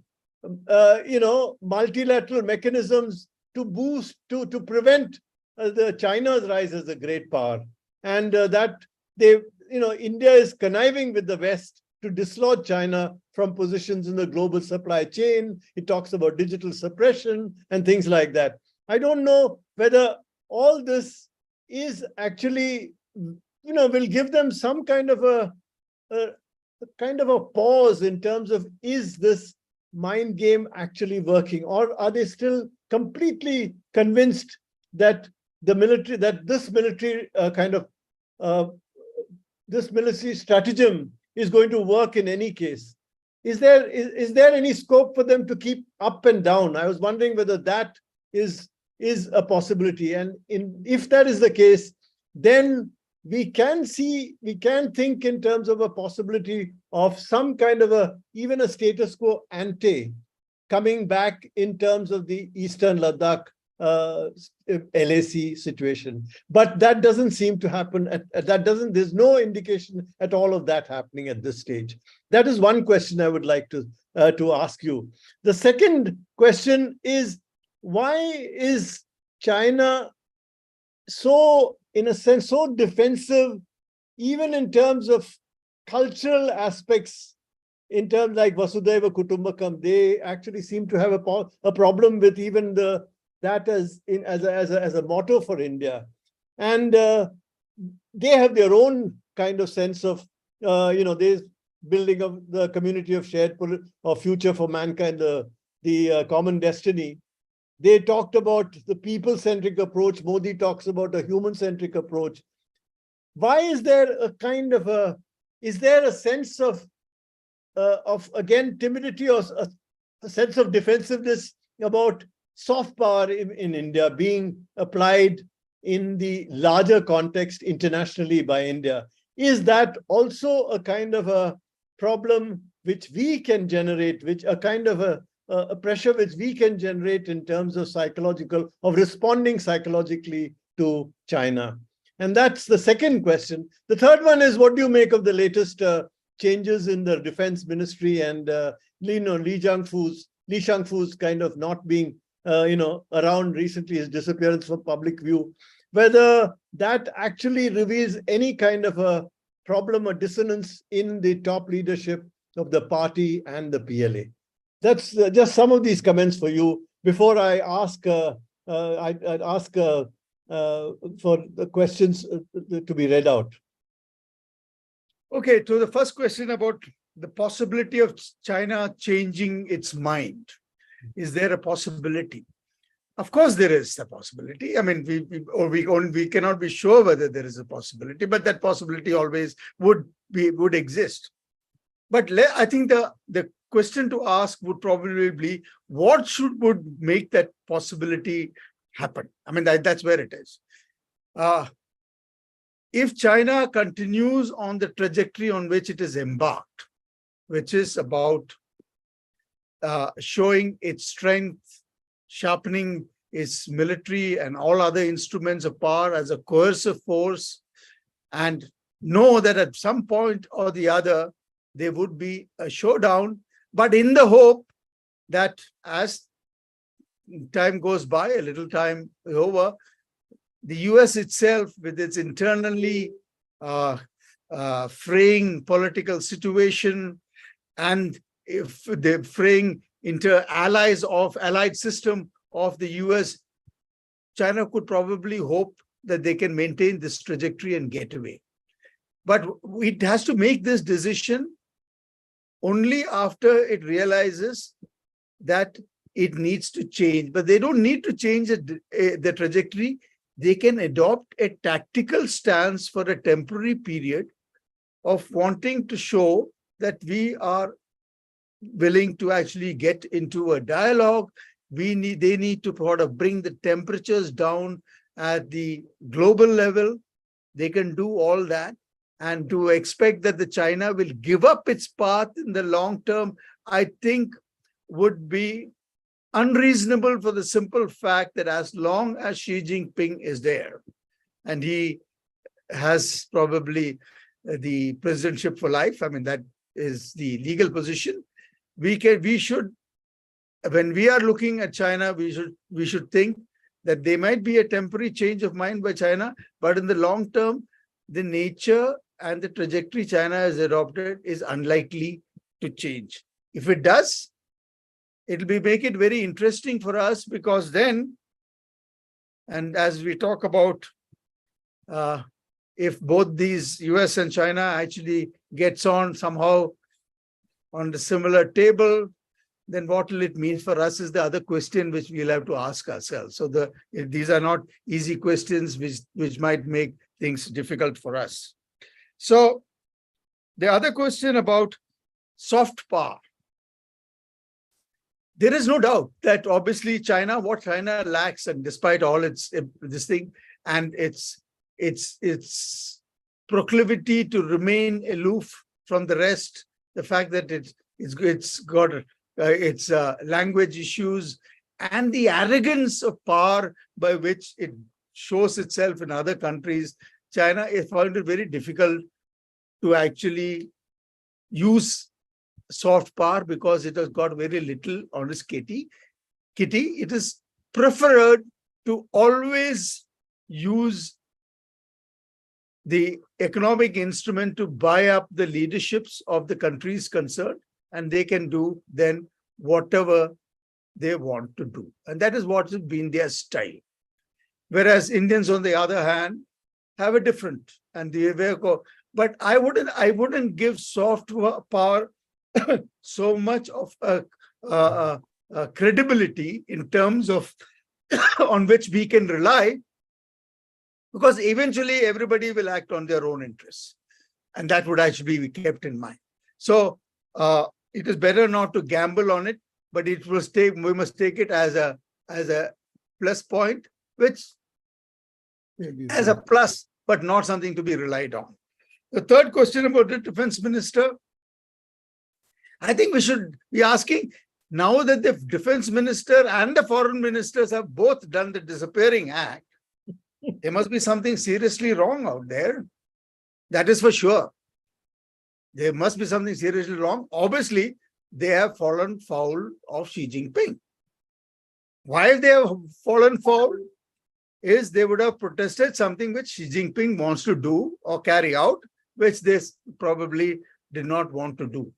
multilateral mechanisms to boost, to prevent the China's rise as a great power, and that India is conniving with the West to dislodge China from positions in the global supply chain. It talks about digital suppression and things like that. I don't know whether all this is actually will give them some kind of a pause in terms of, is this mind game actually working, or are they still completely convinced that this military this military stratagem is going to work in any case? Is there any scope for them to keep up and down? I was wondering whether that is a possibility. And if that is the case, then we can think in terms of a possibility of some kind of even a status quo ante coming back in terms of the Eastern Ladakh LAC situation. But that doesn't seem to happen. There's no indication at all of that happening at this stage. That is one question I would like to ask you. The second question is, why is China so, in a sense, so defensive, even in terms of cultural aspects, in terms like Vasudhaiva Kutumbakam? They actually seem to have a problem with even that as a motto for India. And they have their own kind of sense of, there's building of the community of shared or future for mankind, the common destiny. They talked about the people-centric approach. Modi talks about a human-centric approach. Why is there is there a sense of again, timidity, or a sense of defensiveness about soft power in India being applied in the larger context internationally by India? Is that also a kind of a problem which we can generate, which a kind of a pressure which we can generate in terms of responding psychologically to China? And that's the second question. The third one is, what do you make of the latest changes in the defense ministry and Li Shangfu's kind of not being around recently, his disappearance from public view, whether that actually reveals any kind of a problem or dissonance in the top leadership of the party and the PLA? That's just some of these comments for you before I ask I'd ask for the questions to be read out. Okay, to the first question about the possibility of China changing its mind. Is there a possibility? Of course, there is a possibility. I mean, we cannot be sure whether there is a possibility, but that possibility always would exist. But I think the question to ask would probably be, what would make that possibility happen? I mean, that's where it is. If China continues on the trajectory on which it is embarked, which is about showing its strength, sharpening its military and all other instruments of power as a coercive force, and know that at some point or the other, there would be a showdown, but in the hope that as time goes by, a little time over, the US itself, with its internally fraying political situation, and if the fraying allied system of the US, China could probably hope that they can maintain this trajectory and get away. But it has to make this decision only after it realizes that it needs to change. But they don't need to change the trajectory. They can adopt a tactical stance for a temporary period of wanting to show that we are willing to actually get into a dialogue. They need to sort of bring the temperatures down at the global level. They can do all that. And to expect that the China will give up its path in the long term, I think would be unreasonable, for the simple fact that as long as Xi Jinping is there, and he has probably the presidentship for life, I mean, that is the legal position, we should, when we are looking at China, we should think that there might be a temporary change of mind by China, but in the long term, the nature and the trajectory China has adopted is unlikely to change. If it does, it'll make it very interesting for us, because then, and as we talk about if both these US and China actually gets on somehow on the similar table, then what will it mean for us is the other question which we'll have to ask ourselves. So these are not easy questions which might make things difficult for us. So the other question about soft power. There is no doubt that obviously what China lacks, and despite all its this thing and its proclivity to remain aloof from the rest, the fact that it's got its language issues and the arrogance of power by which it shows itself in other countries, China has found it very difficult to actually use soft power because it has got very little on its kitty. It is preferred to always use the economic instrument to buy up the leaderships of the countries concerned, and they can do then whatever they want to do. And that is what has been their style. Whereas Indians, on the other hand, have a different, and but I wouldn't give soft power so much of a credibility in terms of on which we can rely, because eventually everybody will act on their own interests, and that would actually be kept in mind. So it is better not to gamble on it, but we must take it as a plus point, which as a plus, but not something to be relied on. The third question about the defense minister, I think we should be asking, now that the defense minister and the foreign ministers have both done the disappearing act, there must be something seriously wrong out there. That is for sure. There must be something seriously wrong. Obviously, they have fallen foul of Xi Jinping. Why they have fallen foul is they would have protested something which Xi Jinping wants to do or carry out, which they probably did not want to do.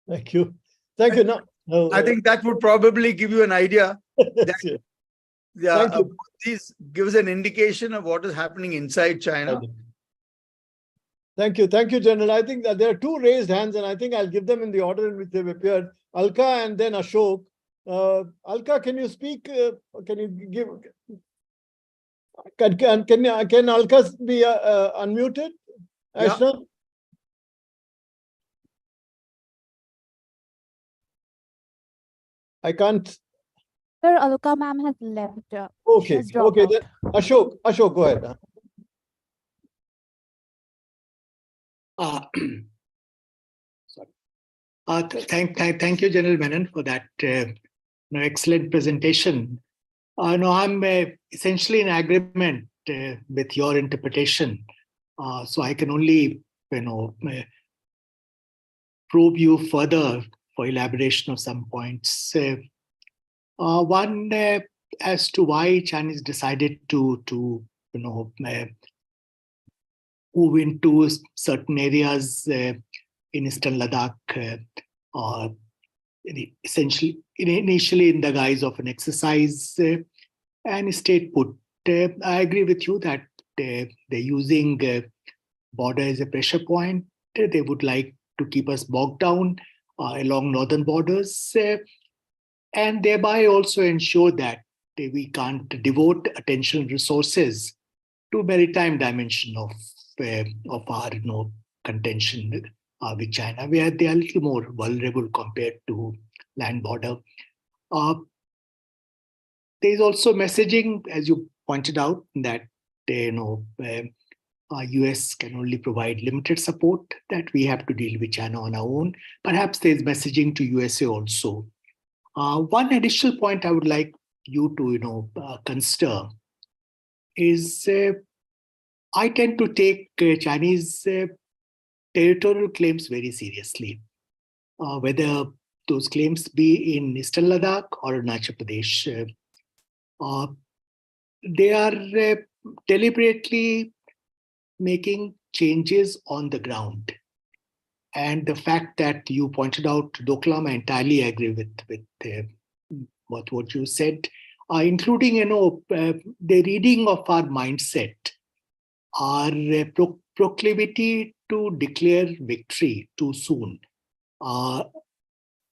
Thank you. Thank you. I think that would probably give you an idea. That, Thank you. This gives an indication of what is happening inside China. Thank you. Thank you, General. I think that there are two raised hands, and I think I'll give them in the order in which they've appeared. Alka and then Ashok. Alka, can you speak? Can you give? Can Alka be unmuted? Ashna? Sir, I can't. Aluka ma'am has left. Okay. Has dropped Okay. out. Then Ashok, go ahead. Sorry. Thank you, General Menon, for that excellent presentation. No, I'm essentially in agreement with your interpretation. So I can only, probe you further for elaboration of some points. One, as to why Chinese decided to move into certain areas in Eastern Ladakh, essentially initially in the guise of an exercise and stayed put. I agree with you that they're using border as a pressure point. They would like to keep us bogged down along northern borders, and thereby also ensure that we can't devote attention resources to maritime dimension of our contention with China, where they are a little more vulnerable compared to land border. There is also messaging, as you pointed out, that US can only provide limited support, that we have to deal with China on our own. Perhaps there is messaging to USA also. One additional point I would like you to consider is I tend to take Chinese territorial claims very seriously, whether those claims be in Eastern Ladakh or Arunachal Pradesh. They are deliberately making changes on the ground. And the fact that you pointed out Doklam, I entirely agree with what you said, including the reading of our mindset our proclivity to declare victory too soon,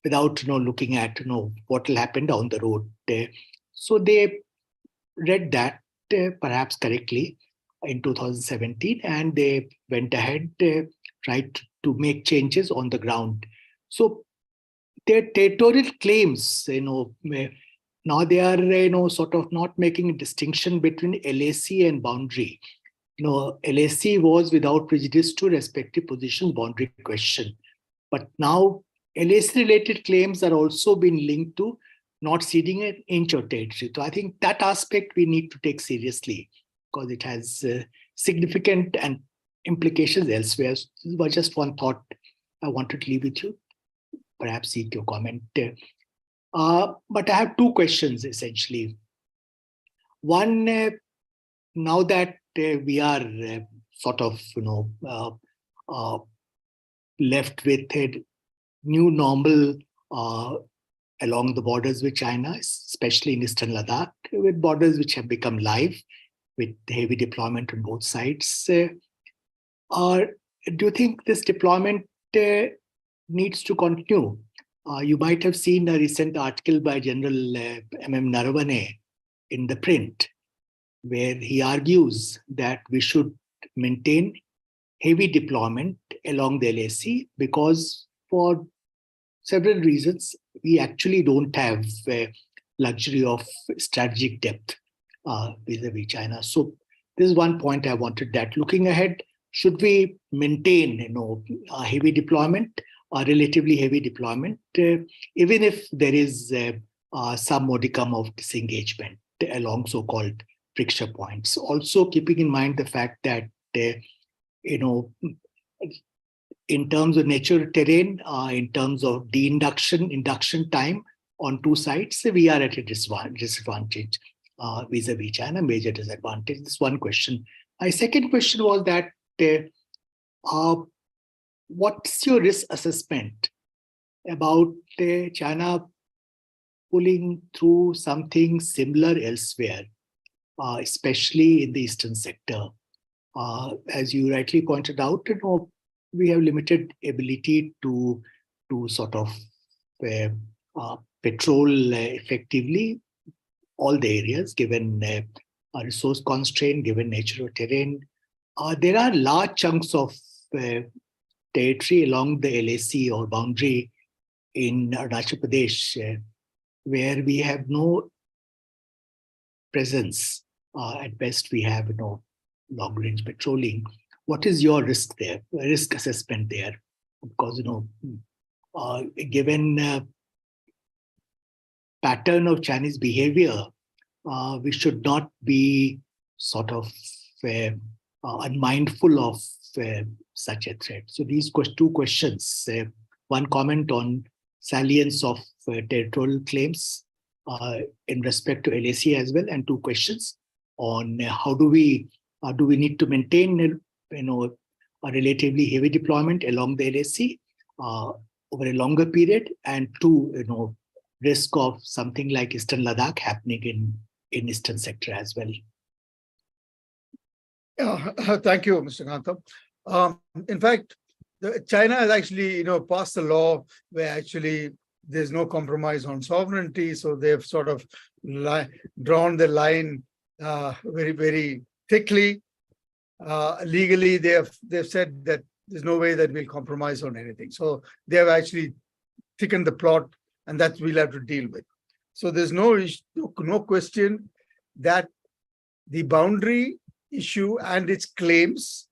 without looking at what will happen down the road. So they read that perhaps correctly in 2017, and they went ahead, tried to make changes on the ground. So their territorial claims, now they are sort of not making a distinction between LAC and boundary. LAC was without prejudice to respective positions boundary question, but now LAC-related claims are also being linked to not ceding an inch of territory. So I think that aspect we need to take seriously because it has significant and implications elsewhere. So this was just one thought I wanted to leave with you. Perhaps seek your comment. But I have two questions essentially. One, now that we are sort of left with a new normal along the borders with China, especially in Eastern Ladakh, with borders which have become live with heavy deployment on both sides. Do you think this deployment needs to continue? You might have seen a recent article by General M.M. Narawane in the print, where he argues that we should maintain heavy deployment along the LAC because for several reasons, we actually don't have luxury of strategic depth vis-a-vis China. So this is one point I wanted, that looking ahead, should we maintain a heavy deployment, a relatively heavy deployment, even if there is some modicum of disengagement along so-called friction points. Also keeping in mind the fact that in terms of natural terrain, in terms of induction time on two sides, we are at a disadvantage vis-a-vis China, major disadvantage. This is one question. My second question was that what's your risk assessment about China pulling through something similar elsewhere, especially in the eastern sector? As you rightly pointed out, we have limited ability to sort of patrol effectively all the areas, given a resource constraint, given nature of terrain. There are large chunks of territory along the LAC or boundary in Arunachal Pradesh where we have no presence. At best, we have no long-range patrolling. What is your risk there, risk assessment there? Because given pattern of Chinese behavior, we should not be sort of unmindful of such a threat. So these two questions, one comment on salience of territorial claims in respect to LAC as well, and two questions on how do we need to maintain a relatively heavy deployment along the LAC over a longer period, and two, risk of something like Eastern Ladakh happening in Eastern sector as well. Thank you, Mr. Kantham. In fact, China has actually, passed a law where actually there's no compromise on sovereignty. So they've sort of drawn the line very, very thickly. Legally, they've said that there's no way that we'll compromise on anything. So they have actually thickened the plot, and that we'll have to deal with. So there's no question that the boundary issue and its claims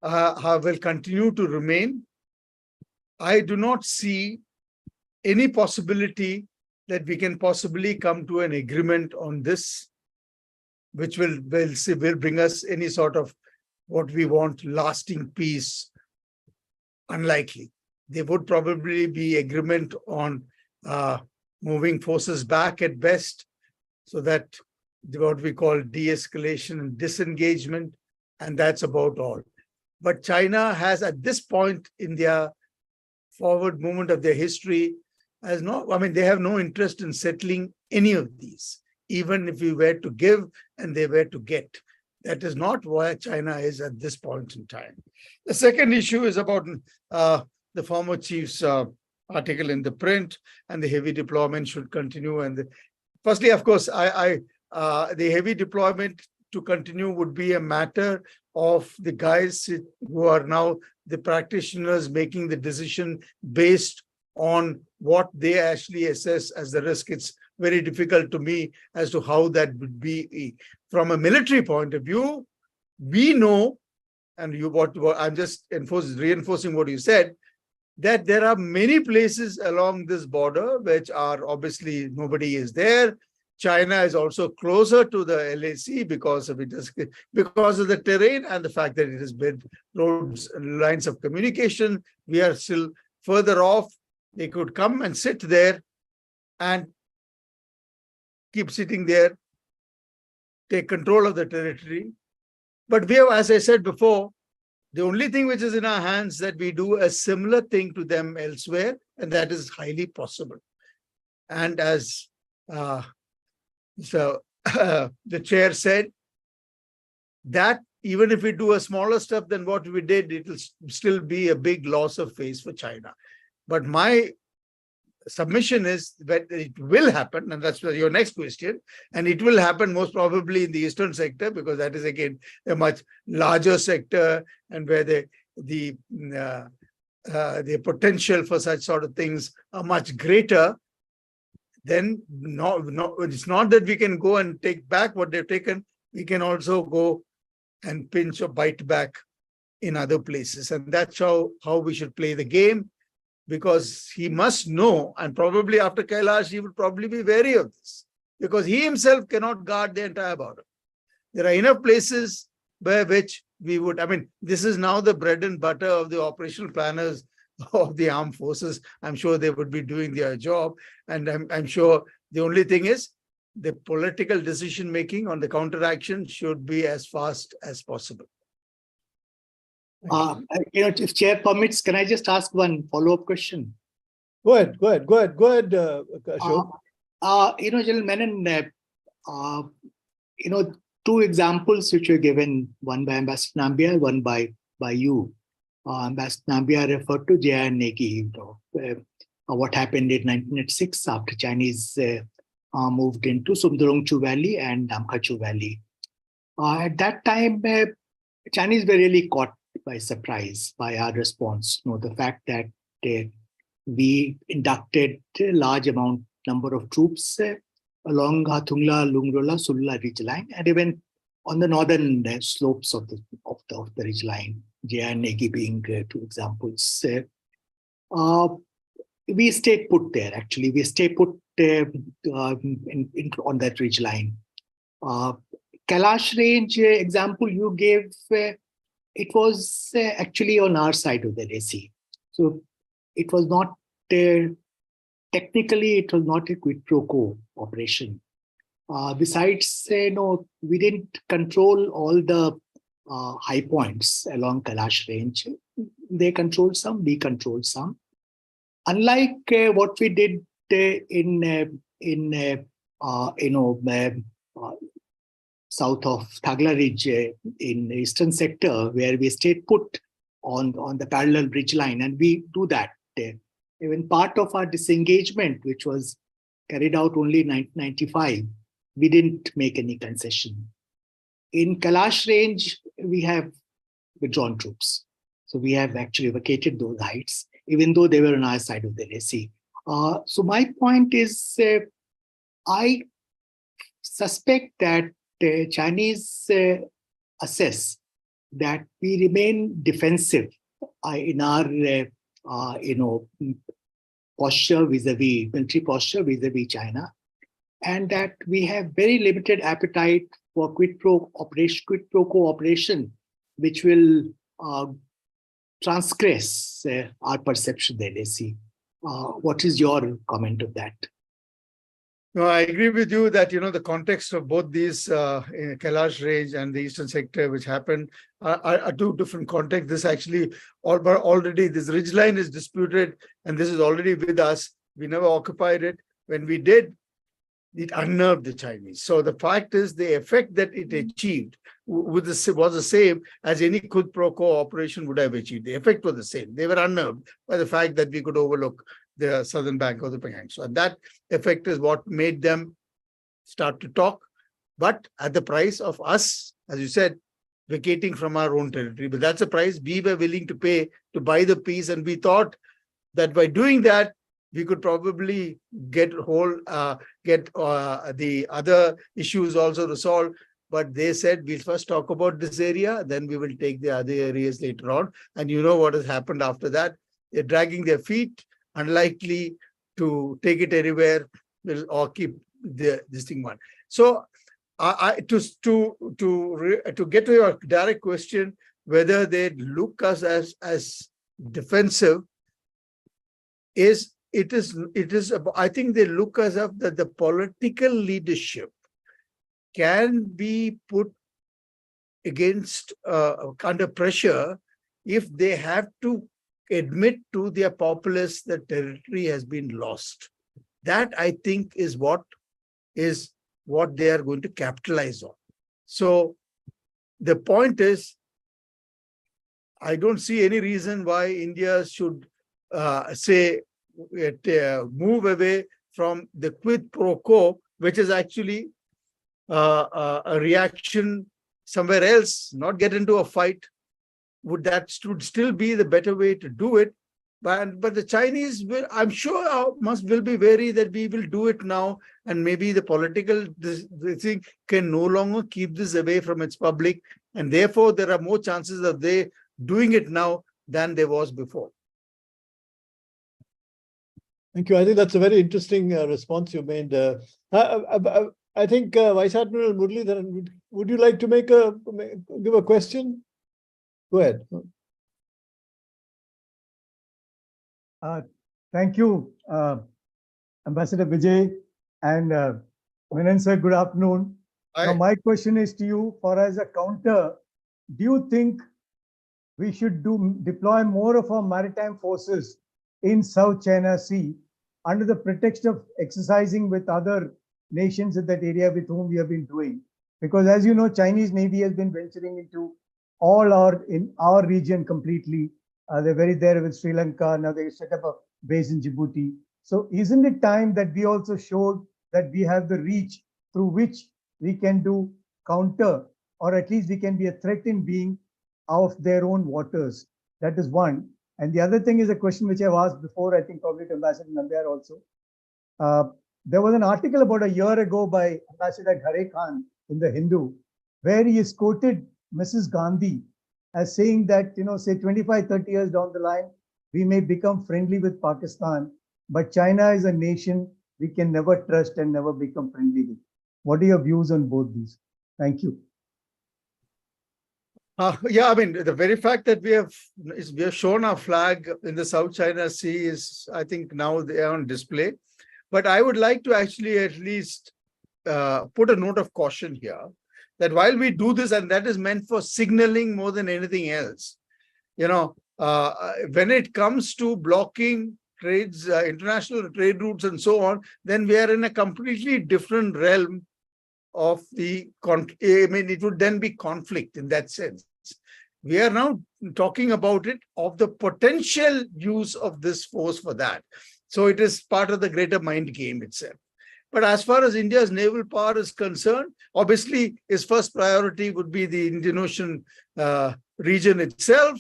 will continue to remain. I do not see any possibility that we can possibly come to an agreement on this, which will bring us any sort of what we want, lasting peace. Unlikely. There would probably be agreement on moving forces back at best, so that what we call de-escalation and disengagement, and that's about all. But China has, at this point in their forward movement of their history, they have no interest in settling any of these, even if we were to give and they were to get. That is not where China is at this point in time. The second issue is about the former chief's article in the print, and the heavy deployment should continue. And firstly, of course, the heavy deployment to continue would be a matter of the guys who are now the practitioners making the decision based on what they actually assess as the risk. It's very difficult to me as to how that would be. From a military point of view, we know, and what I'm just reinforcing what you said, that there are many places along this border which are obviously nobody is there. China is also closer to the LAC because of the terrain and the fact that it has built roads and lines of communication. We are still further off. They could come and sit there and keep sitting there, take control of the territory. But we have, as I said before, the only thing which is in our hands that we do a similar thing to them elsewhere, and that is highly possible. And as the chair said, that even if we do a smaller step than what we did, it will still be a big loss of face for China. But my submission is that it will happen, and that's your next question, and it will happen most probably in the eastern sector, because that is again a much larger sector and where the potential for such sort of things are much greater. Then it's not that we can go and take back what they've taken. We can also go and pinch or bite back in other places, and that's how we should play the game. Because he must know, and probably after Kailash, he would probably be wary of this, because he himself cannot guard the entire border. There are enough places by which we would, this is now the bread and butter of the operational planners of the armed forces. I'm sure they would be doing their job. And I'm sure the only thing is the political decision-making on the counteraction should be as fast as possible. If chair permits, can I just ask one follow-up question? Go ahead, Ashok. General Menon, two examples which were given, one by Ambassador Nambiar, one by you. Ambassador Nambiar referred to Negi, what happened in 1986 after Chinese moved into Sumdurongchu Valley and Namkhachu Valley. At that time, Chinese were really caught by surprise by our response. The fact that we inducted a large number of troops along Hathungla, Lungrola, Sulla ridgeline, and even on the northern slopes of the ridgeline, Negi being two examples. We stayed put there. Actually, we stayed put on that ridgeline. Kailash Range example you gave. It was actually on our side of the LAC. So it was not, technically, it was not a quid pro quo operation. Besides, we didn't control all the high points along Kailash Range. They controlled some, we controlled some. Unlike what we did in south of Thagla Ridge in the eastern sector, where we stayed put on the parallel ridge line, and we do that. Even part of our disengagement, which was carried out only in 1995, we didn't make any concession. In Kailash Range, we have withdrawn troops. So we have actually vacated those heights, even though they were on our side of the LAC. So my point is, I suspect that Chinese assess that we remain defensive in our posture vis-a-vis, military posture vis-a-vis China, and that we have very limited appetite for quid pro quo operation, which will transgress our perception of the LAC. What is your comment of that? No, I agree with you that, the context of both these in Kailash Range and the eastern sector, which happened, are two different contexts. This actually, already, this ridgeline is disputed, and this is already with us. We never occupied it. When we did, it unnerved the Chinese. So the fact is the effect that it achieved was the same as any quid pro quo operation would have achieved. The effect was the same. They were unnerved by the fact that we could overlook the southern bank of the Pangong. So that effect is what made them start to talk, but at the price of us, as you said, vacating from our own territory. But that's a price we were willing to pay to buy the peace. And we thought that by doing that, we could probably get the other issues also resolved. But they said, we'll first talk about this area, then we will take the other areas later on. And you know what has happened after that. They're dragging their feet, unlikely to take it anywhere, or keep this thing one. So to get to your direct question, whether they look us as defensive, I think they look us up that the political leadership can be put against under pressure if they have to admit to their populace that territory has been lost. That, I think, is what they are going to capitalize on. So the point is, I don't see any reason why India should move away from the quid pro quo, which is actually a reaction somewhere else, not get into a fight. That should still be the better way to do it. But the Chinese will, I'm sure, will be wary that we will do it now, and maybe the political thing can no longer keep this away from its public, and therefore there are more chances of they doing it now than there was before. Thank you. I think that's a very interesting response you made. I think Vice Admiral Muralidharan, would you like to give a question? Go ahead. Thank you, Ambassador Vijay and Menon sir. Good afternoon. Now, my question is to you, for as a counter, do you think we should deploy more of our maritime forces in South China Sea under the pretext of exercising with other nations in that area with whom we have been doing? Because as you know, Chinese Navy has been venturing into in our region completely. They're very there with Sri Lanka. Now they set up a base in Djibouti. So isn't it time that we also showed that we have the reach through which we can do counter, or at least we can be a threat in being of their own waters? That is one. And the other thing is a question which I've asked before, I think probably to Ambassador Nambiar also. There was an article about a year ago by Ambassador Ghare Khan in the Hindu, where he is quoted Mrs. Gandhi as saying that, say 25, 30 years down the line, we may become friendly with Pakistan, but China is a nation we can never trust and never become friendly with. What are your views on both these? Thank you. Yeah, I mean, the very fact that we have shown our flag in the South China Sea is, I think, now they are on display. But I would like to actually at least put a note of caution here, that while we do this, and that is meant for signaling more than anything else, when it comes to blocking trades, international trade routes and so on, then we are in a completely different realm of it would then be conflict in that sense. We are now talking about of the potential use of this force for that. So it is part of the greater mind game itself. But as far as India's naval power is concerned, obviously its first priority would be the Indian Ocean region itself.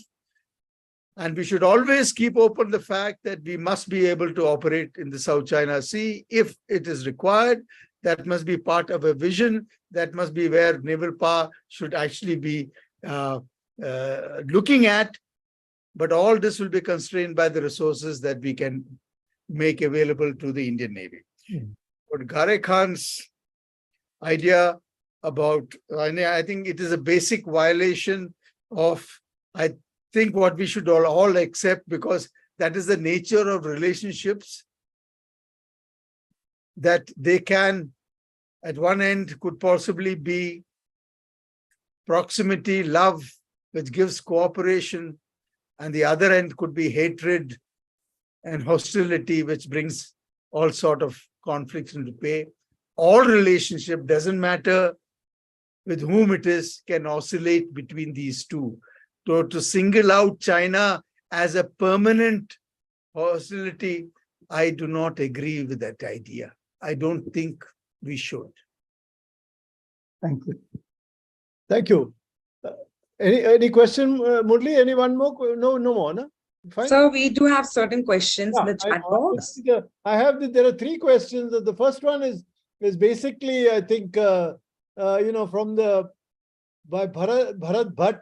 And we should always keep open the fact that we must be able to operate in the South China Sea if it is required. That must be part of a vision. That must be where naval power should actually be looking at. But all this will be constrained by the resources that we can make available to the Indian Navy. But Ghare Khan's idea about, I think it is a basic violation of, I think, what we should all accept, because that is the nature of relationships, that they can, at one end, could possibly be proximity, love, which gives cooperation, and the other end could be hatred and hostility, which brings all sort of conflicts into play. all relationship, doesn't matter with whom it is, can oscillate between these two. To single out China as a permanent hostility, I do not agree with that idea. I don't think we should. Thank you. Thank you. Any question, Murli? Any one more? No more, no? Fine. So we do have certain questions in the chat box. I have there are 3 questions. The first one is basically, I think, from by Bharat Bhatt.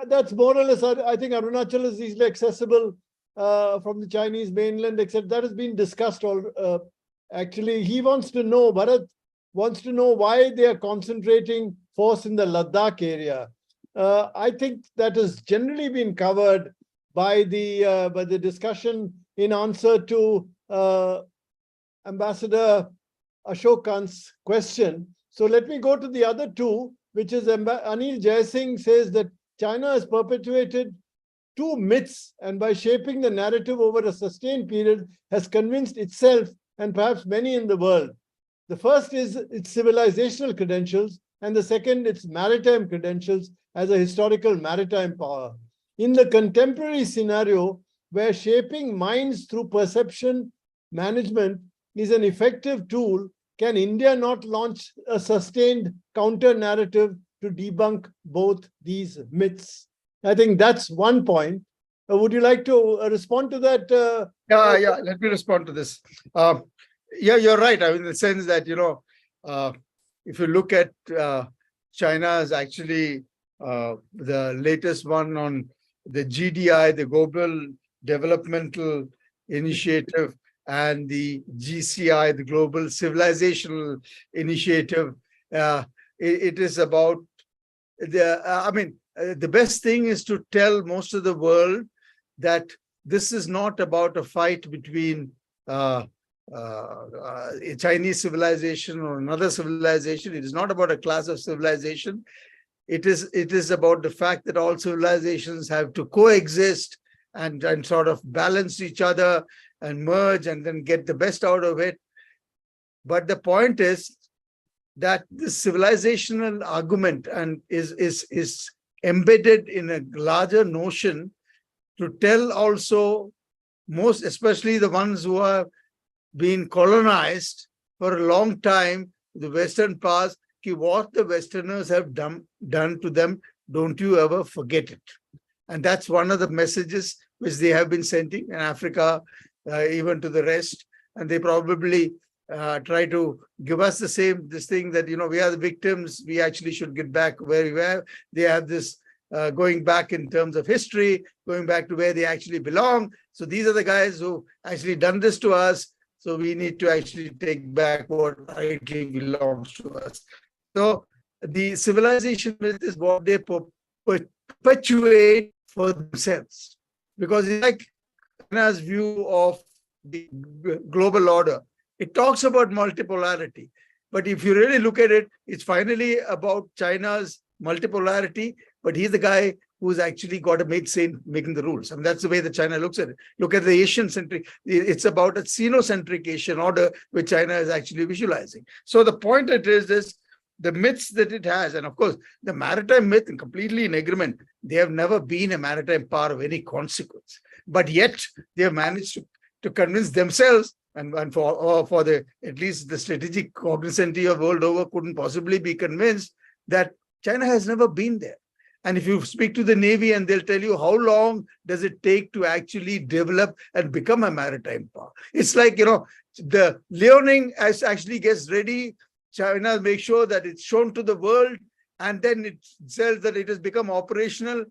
That's more or less, I think Arunachal is easily accessible from the Chinese mainland, except that has been discussed. Actually, Bharat wants to know why they are concentrating force in the Ladakh area. I think that has generally been covered by the discussion in answer to Ambassador Ashok Kant's question. So let me go to the other 2, which is Anil Jaisingh says that China has perpetuated 2 myths and by shaping the narrative over a sustained period has convinced itself and perhaps many in the world. The first is its civilizational credentials, and the second, its maritime credentials as a historical maritime power. In the contemporary scenario, where shaping minds through perception management is an effective tool, can India not launch a sustained counter-narrative to debunk both these myths? I think that's one point. Would you like to respond to that? Yeah, let me respond to this. Yeah, you're right. I mean, in the sense that, if you look at China is actually the latest one on the GDI, the Global Developmental Initiative, and the GCI, the Global Civilizational Initiative. It is about the best thing is to tell most of the world that this is not about a fight between a Chinese civilization or another civilization. It is not about a class of civilization. It is about the fact that all civilizations have to coexist and sort of balance each other and merge and then get the best out of it. But the point is that this civilizational argument and is embedded in a larger notion to tell also most, especially the ones who have been colonized for a long time, the Western past, what the Westerners have done to them, don't you ever forget it. And that's one of the messages which they have been sending in Africa, even to the rest. And they probably try to give us this thing that, we are the victims, we actually should get back where we were. They have this going back in terms of history, going back to where they actually belong. So these are the guys who actually done this to us. So we need to actually take back what rightly belongs to us. So the civilization myth is what they perpetuate for themselves, because it's like China's view of the global order. It talks about multipolarity, but if you really look at it, it's finally about China's multipolarity, but he's the guy who's actually got to making the rules. I mean, that's the way that China looks at it. Look at the Asian-centric, it's about a Sino-centric Asian order, which China is actually visualizing. So the point it is this, the myths that it has, and of course, the maritime myth, and completely in agreement, they have never been a maritime power of any consequence. But yet, they have managed to convince themselves, and for the at least the strategic cognoscenti of world over couldn't possibly be convinced that China has never been there. And if you speak to the Navy and they'll tell you how long does it take to actually develop and become a maritime power. It's like, the Liaoning actually gets ready, China makes sure that it's shown to the world, and then it says that it has become operational.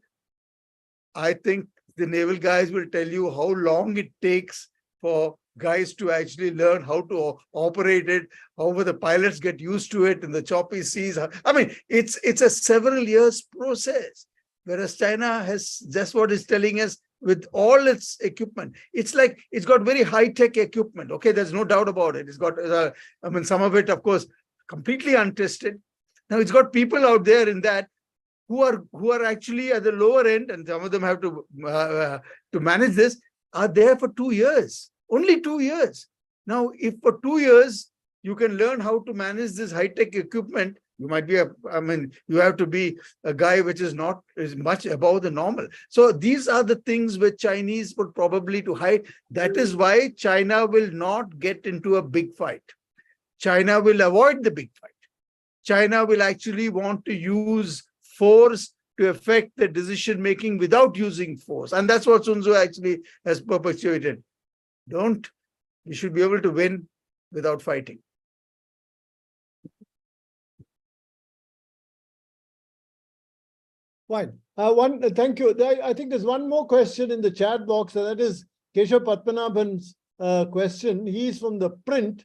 I think the naval guys will tell you how long it takes for guys to actually learn how to operate it, however the pilots get used to it in the choppy seas. I mean, it's a several years process, whereas China has just what it's telling us with all its equipment. It's like it's got very high-tech equipment. Okay, there's no doubt about it. It's got, some of it, of course, completely untested. Now it's got people out there in that who are actually at the lower end, and some of them have to manage this, are there for 2 years. Only 2 years. Now, if for 2 years you can learn how to manage this high-tech equipment. You might be you have to be a guy which is much above the normal. So these are the things which Chinese would probably to hide. That is why China will not get into a big fight. China will avoid the big fight. China will actually want to use force to affect the decision-making without using force. And that's what Sun Tzu actually has perpetuated. You should be able to win without fighting. Fine. Thank you. I think there's one more question in the chat box, and that is Keshav Padmanabhan's question. He's from the print.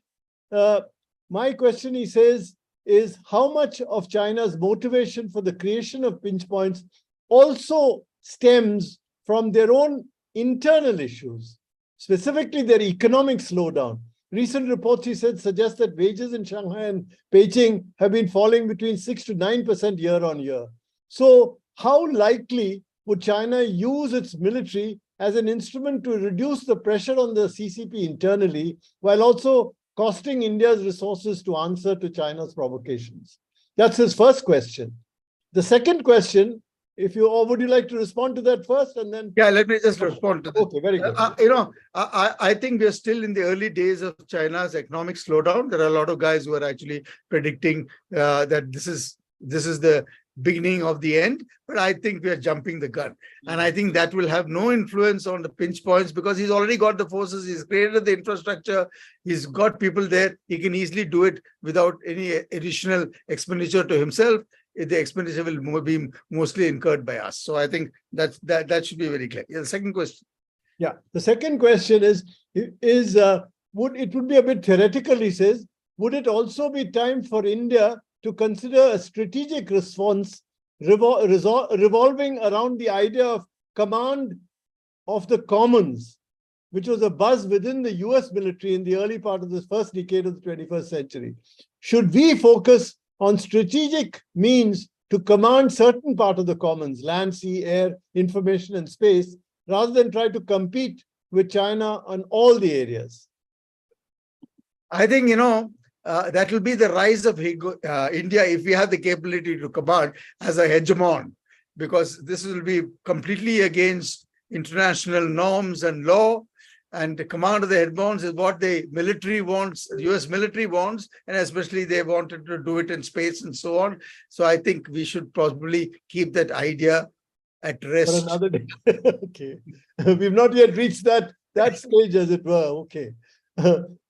My question, he says, is how much of China's motivation for the creation of pinch points also stems from their own internal issues, specifically their economic slowdown. Recent reports, he said, suggest that wages in Shanghai and Beijing have been falling between 6 to 9% year on year. So how likely would China use its military as an instrument to reduce the pressure on the CCP internally, while also costing India's resources to answer to China's provocations? That's his first question. The second question, or would you like to respond to that first and then? Yeah, let me just respond to that. Okay, very good. I think we're still in the early days of China's economic slowdown. There are a lot of guys who are actually predicting that this is the beginning of the end, but I think we are jumping the gun. And I think that will have no influence on the pinch points because he's already got the forces, he's created the infrastructure, he's got people there, he can easily do it without any additional expenditure to himself. The expenditure will be mostly incurred by us. So I think that should be very clear. Yeah, the second question. Yeah, the second question would it be a bit theoretical, he says, would it also be time for India to consider a strategic response revolving around the idea of command of the commons, which was a buzz within the US military in the early part of the first decade of the 21st century? Should we focus on strategic means to command certain part of the commons, land, sea, air, information, and space, rather than try to compete with China on all the areas? I think, that will be the rise of India if we have the capability to command as a hegemon, because this will be completely against international norms and law. And the command of the hegemons is what the military wants, the US military wants, and especially they wanted to do it in space and so on. So I think we should probably keep that idea at rest. For another day. Okay. We've not yet reached that stage, as it were. Okay.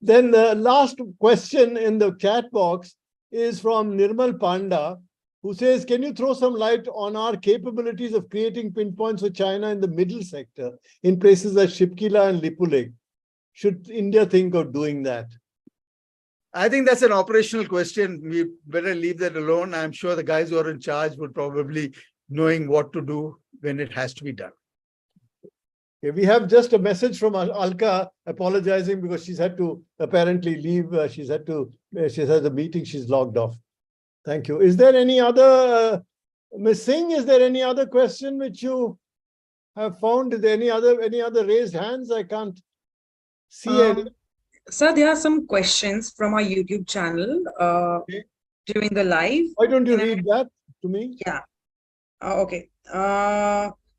Then the last question in the chat box is from Nirmal Panda, who says, can you throw some light on our capabilities of creating pinpoints for China in the middle sector in places like Shipkila and Lipulekh? Should India think of doing that? I think that's an operational question. We better leave that alone. I'm sure the guys who are in charge would probably knowing what to do when it has to be done. Okay, we have just a message from Alka apologizing because she's had to apparently leave. She has a meeting. She's logged off. Thank you. Is there any other, Ms. Singh, is there any other question which you have found? Is there any other raised hands? I can't see any. Sir, there are some questions from our YouTube channel during the live. Why don't you read that to me? Yeah. Okay.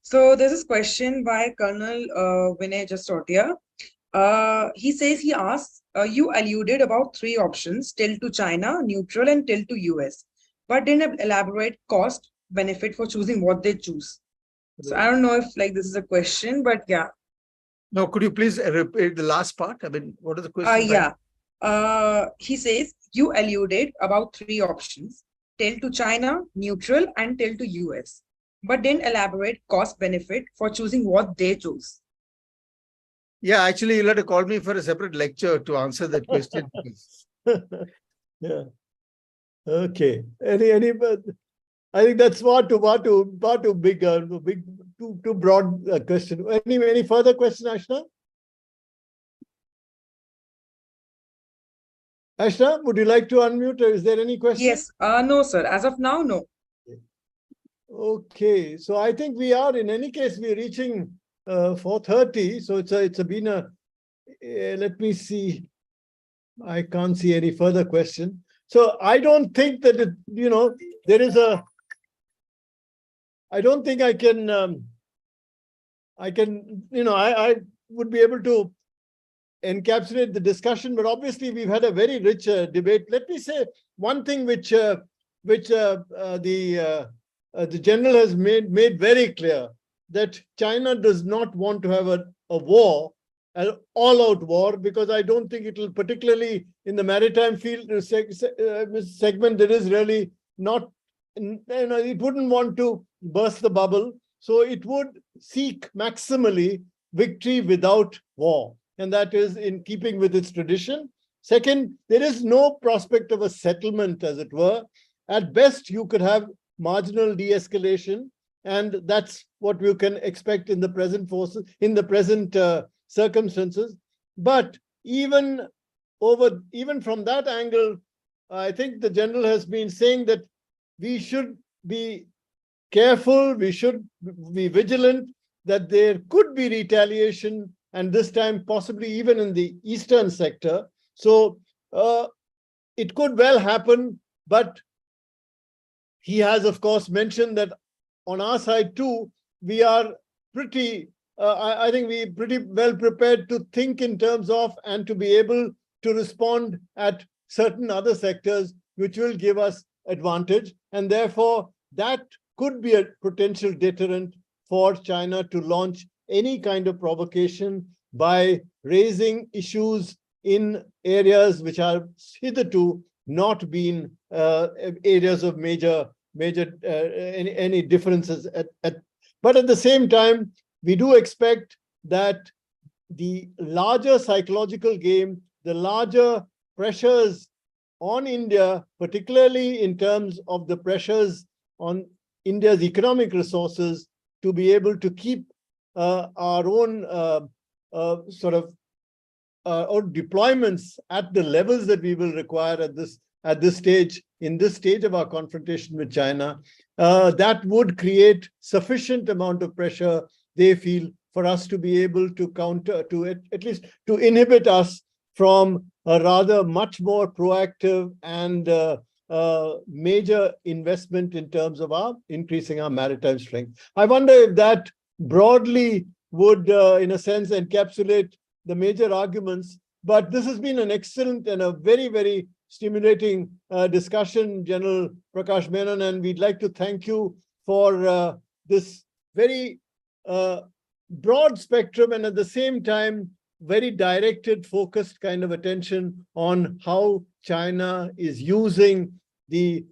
So there's this question by Colonel Vinay Jastotia. He says, he asks, you alluded about 3 options, tilt to China, neutral, and tilt to US, but didn't elaborate cost benefit for choosing what they choose. So I don't know if this is a question, but yeah. No, could you please repeat the last part? I mean, what is the question? Yeah. He says, you alluded about 3 options, tilt to China, neutral, and tilt to US, but didn't elaborate cost benefit for choosing what they chose. Yeah, actually, you'll have to call me for a separate lecture to answer that question. Yeah. Okay. I think that's far too big, too broad question. Any further question, Ashna? Ashna, would you like to unmute? Is there any question? Yes. No, sir. As of now, no. Okay. So I think we are, in any case, we're reaching 4:30. So it's been a, let me see. I can't see any further question. So I don't think that, there is I don't think I can, I would be able to encapsulate the discussion, but obviously we've had a very rich debate. Let me say one thing which the general has made very clear, that China does not want to have a war, an all-out war, because I don't think it will, particularly in the maritime field segment, there is really not, it wouldn't want to burst the bubble. So it would seek maximally victory without war. And that is in keeping with its tradition. Second, there is no prospect of a settlement, as it were. At best, you could have marginal de-escalation, and that's what you can expect in the present circumstances. But even from that angle, I think the general has been saying that we should be careful, we should be vigilant, that there could be retaliation, and this time possibly even in the eastern sector. So it could well happen, but he has, of course, mentioned that on our side too, we are pretty, I think we're pretty well prepared to think in terms of and to be able to respond at certain other sectors, which will give us advantage. And therefore, that could be a potential deterrent for China to launch any kind of provocation by raising issues in areas which are hitherto not been areas of major any differences. But at the same time, we do expect that the larger psychological game, the larger pressures on India, particularly in terms of the pressures on India's economic resources, to be able to keep our own or deployments at the levels that we will require at this stage, in this stage of our confrontation with China, that would create sufficient amount of pressure, they feel, for us to be able to counter, to at least to inhibit us from a rather much more proactive and major investment in terms of increasing our maritime strength. I wonder if that broadly would, in a sense, encapsulate the major arguments. But this has been an excellent and a very, very stimulating discussion, General Prakash Menon, and we'd like to thank you for this very broad spectrum and at the same time very directed, focused kind of attention on how China is using the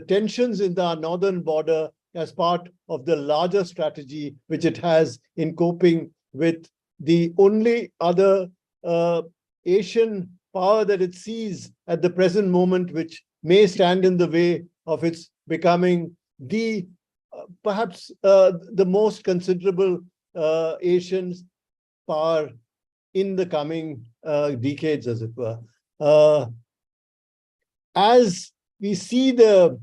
tensions in the northern border as part of the larger strategy which it has in coping with the only other Asian power that it sees at the present moment, which may stand in the way of its becoming the perhaps the most considerable Asian power in the coming decades, as it were. As we see the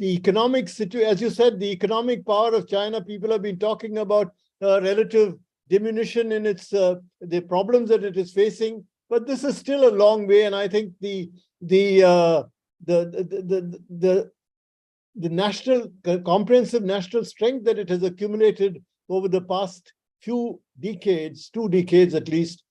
economic situation, as you said, the economic power of China, people have been talking about relative diminution in its the problems that it is facing, but this is still a long way. And I think the national comprehensive national strength that it has accumulated over the past few decades, 2 decades at least,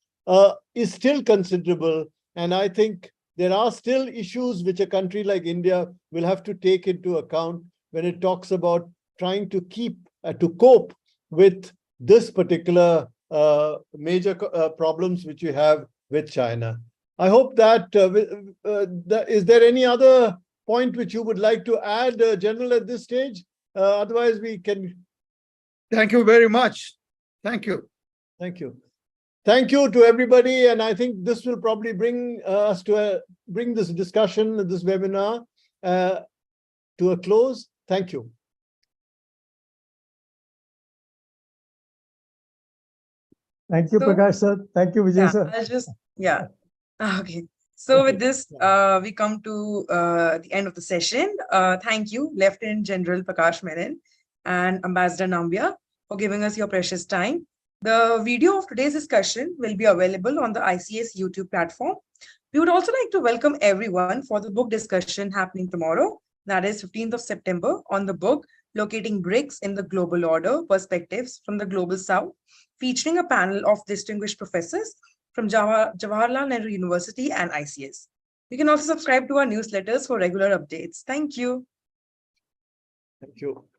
is still considerable. And I think there are still issues which a country like India will have to take into account when it talks about trying to to cope with this particular major problems which you have with China. I hope that, is there any other point which you would like to add, General, at this stage? Otherwise, we can. Thank you very much. Thank you. Thank you. Thank you to everybody. And I think this will probably bring us to bring this discussion, this webinar to a close. Thank you. Thank you, Prakash sir. Thank you, Vijay sir. Okay. So with this, we come to the end of the session. Thank you, Lieutenant General Prakash Menon and Ambassador Nambia, for giving us your precious time. The video of today's discussion will be available on the ICS YouTube platform. We would also like to welcome everyone for the book discussion happening tomorrow, that is 15th of September, on the book Locating BRICS in the Global Order, Perspectives from the Global South, featuring a panel of distinguished professors from Jawaharlal Nehru University and ICS. You can also subscribe to our newsletters for regular updates. Thank you. Thank you.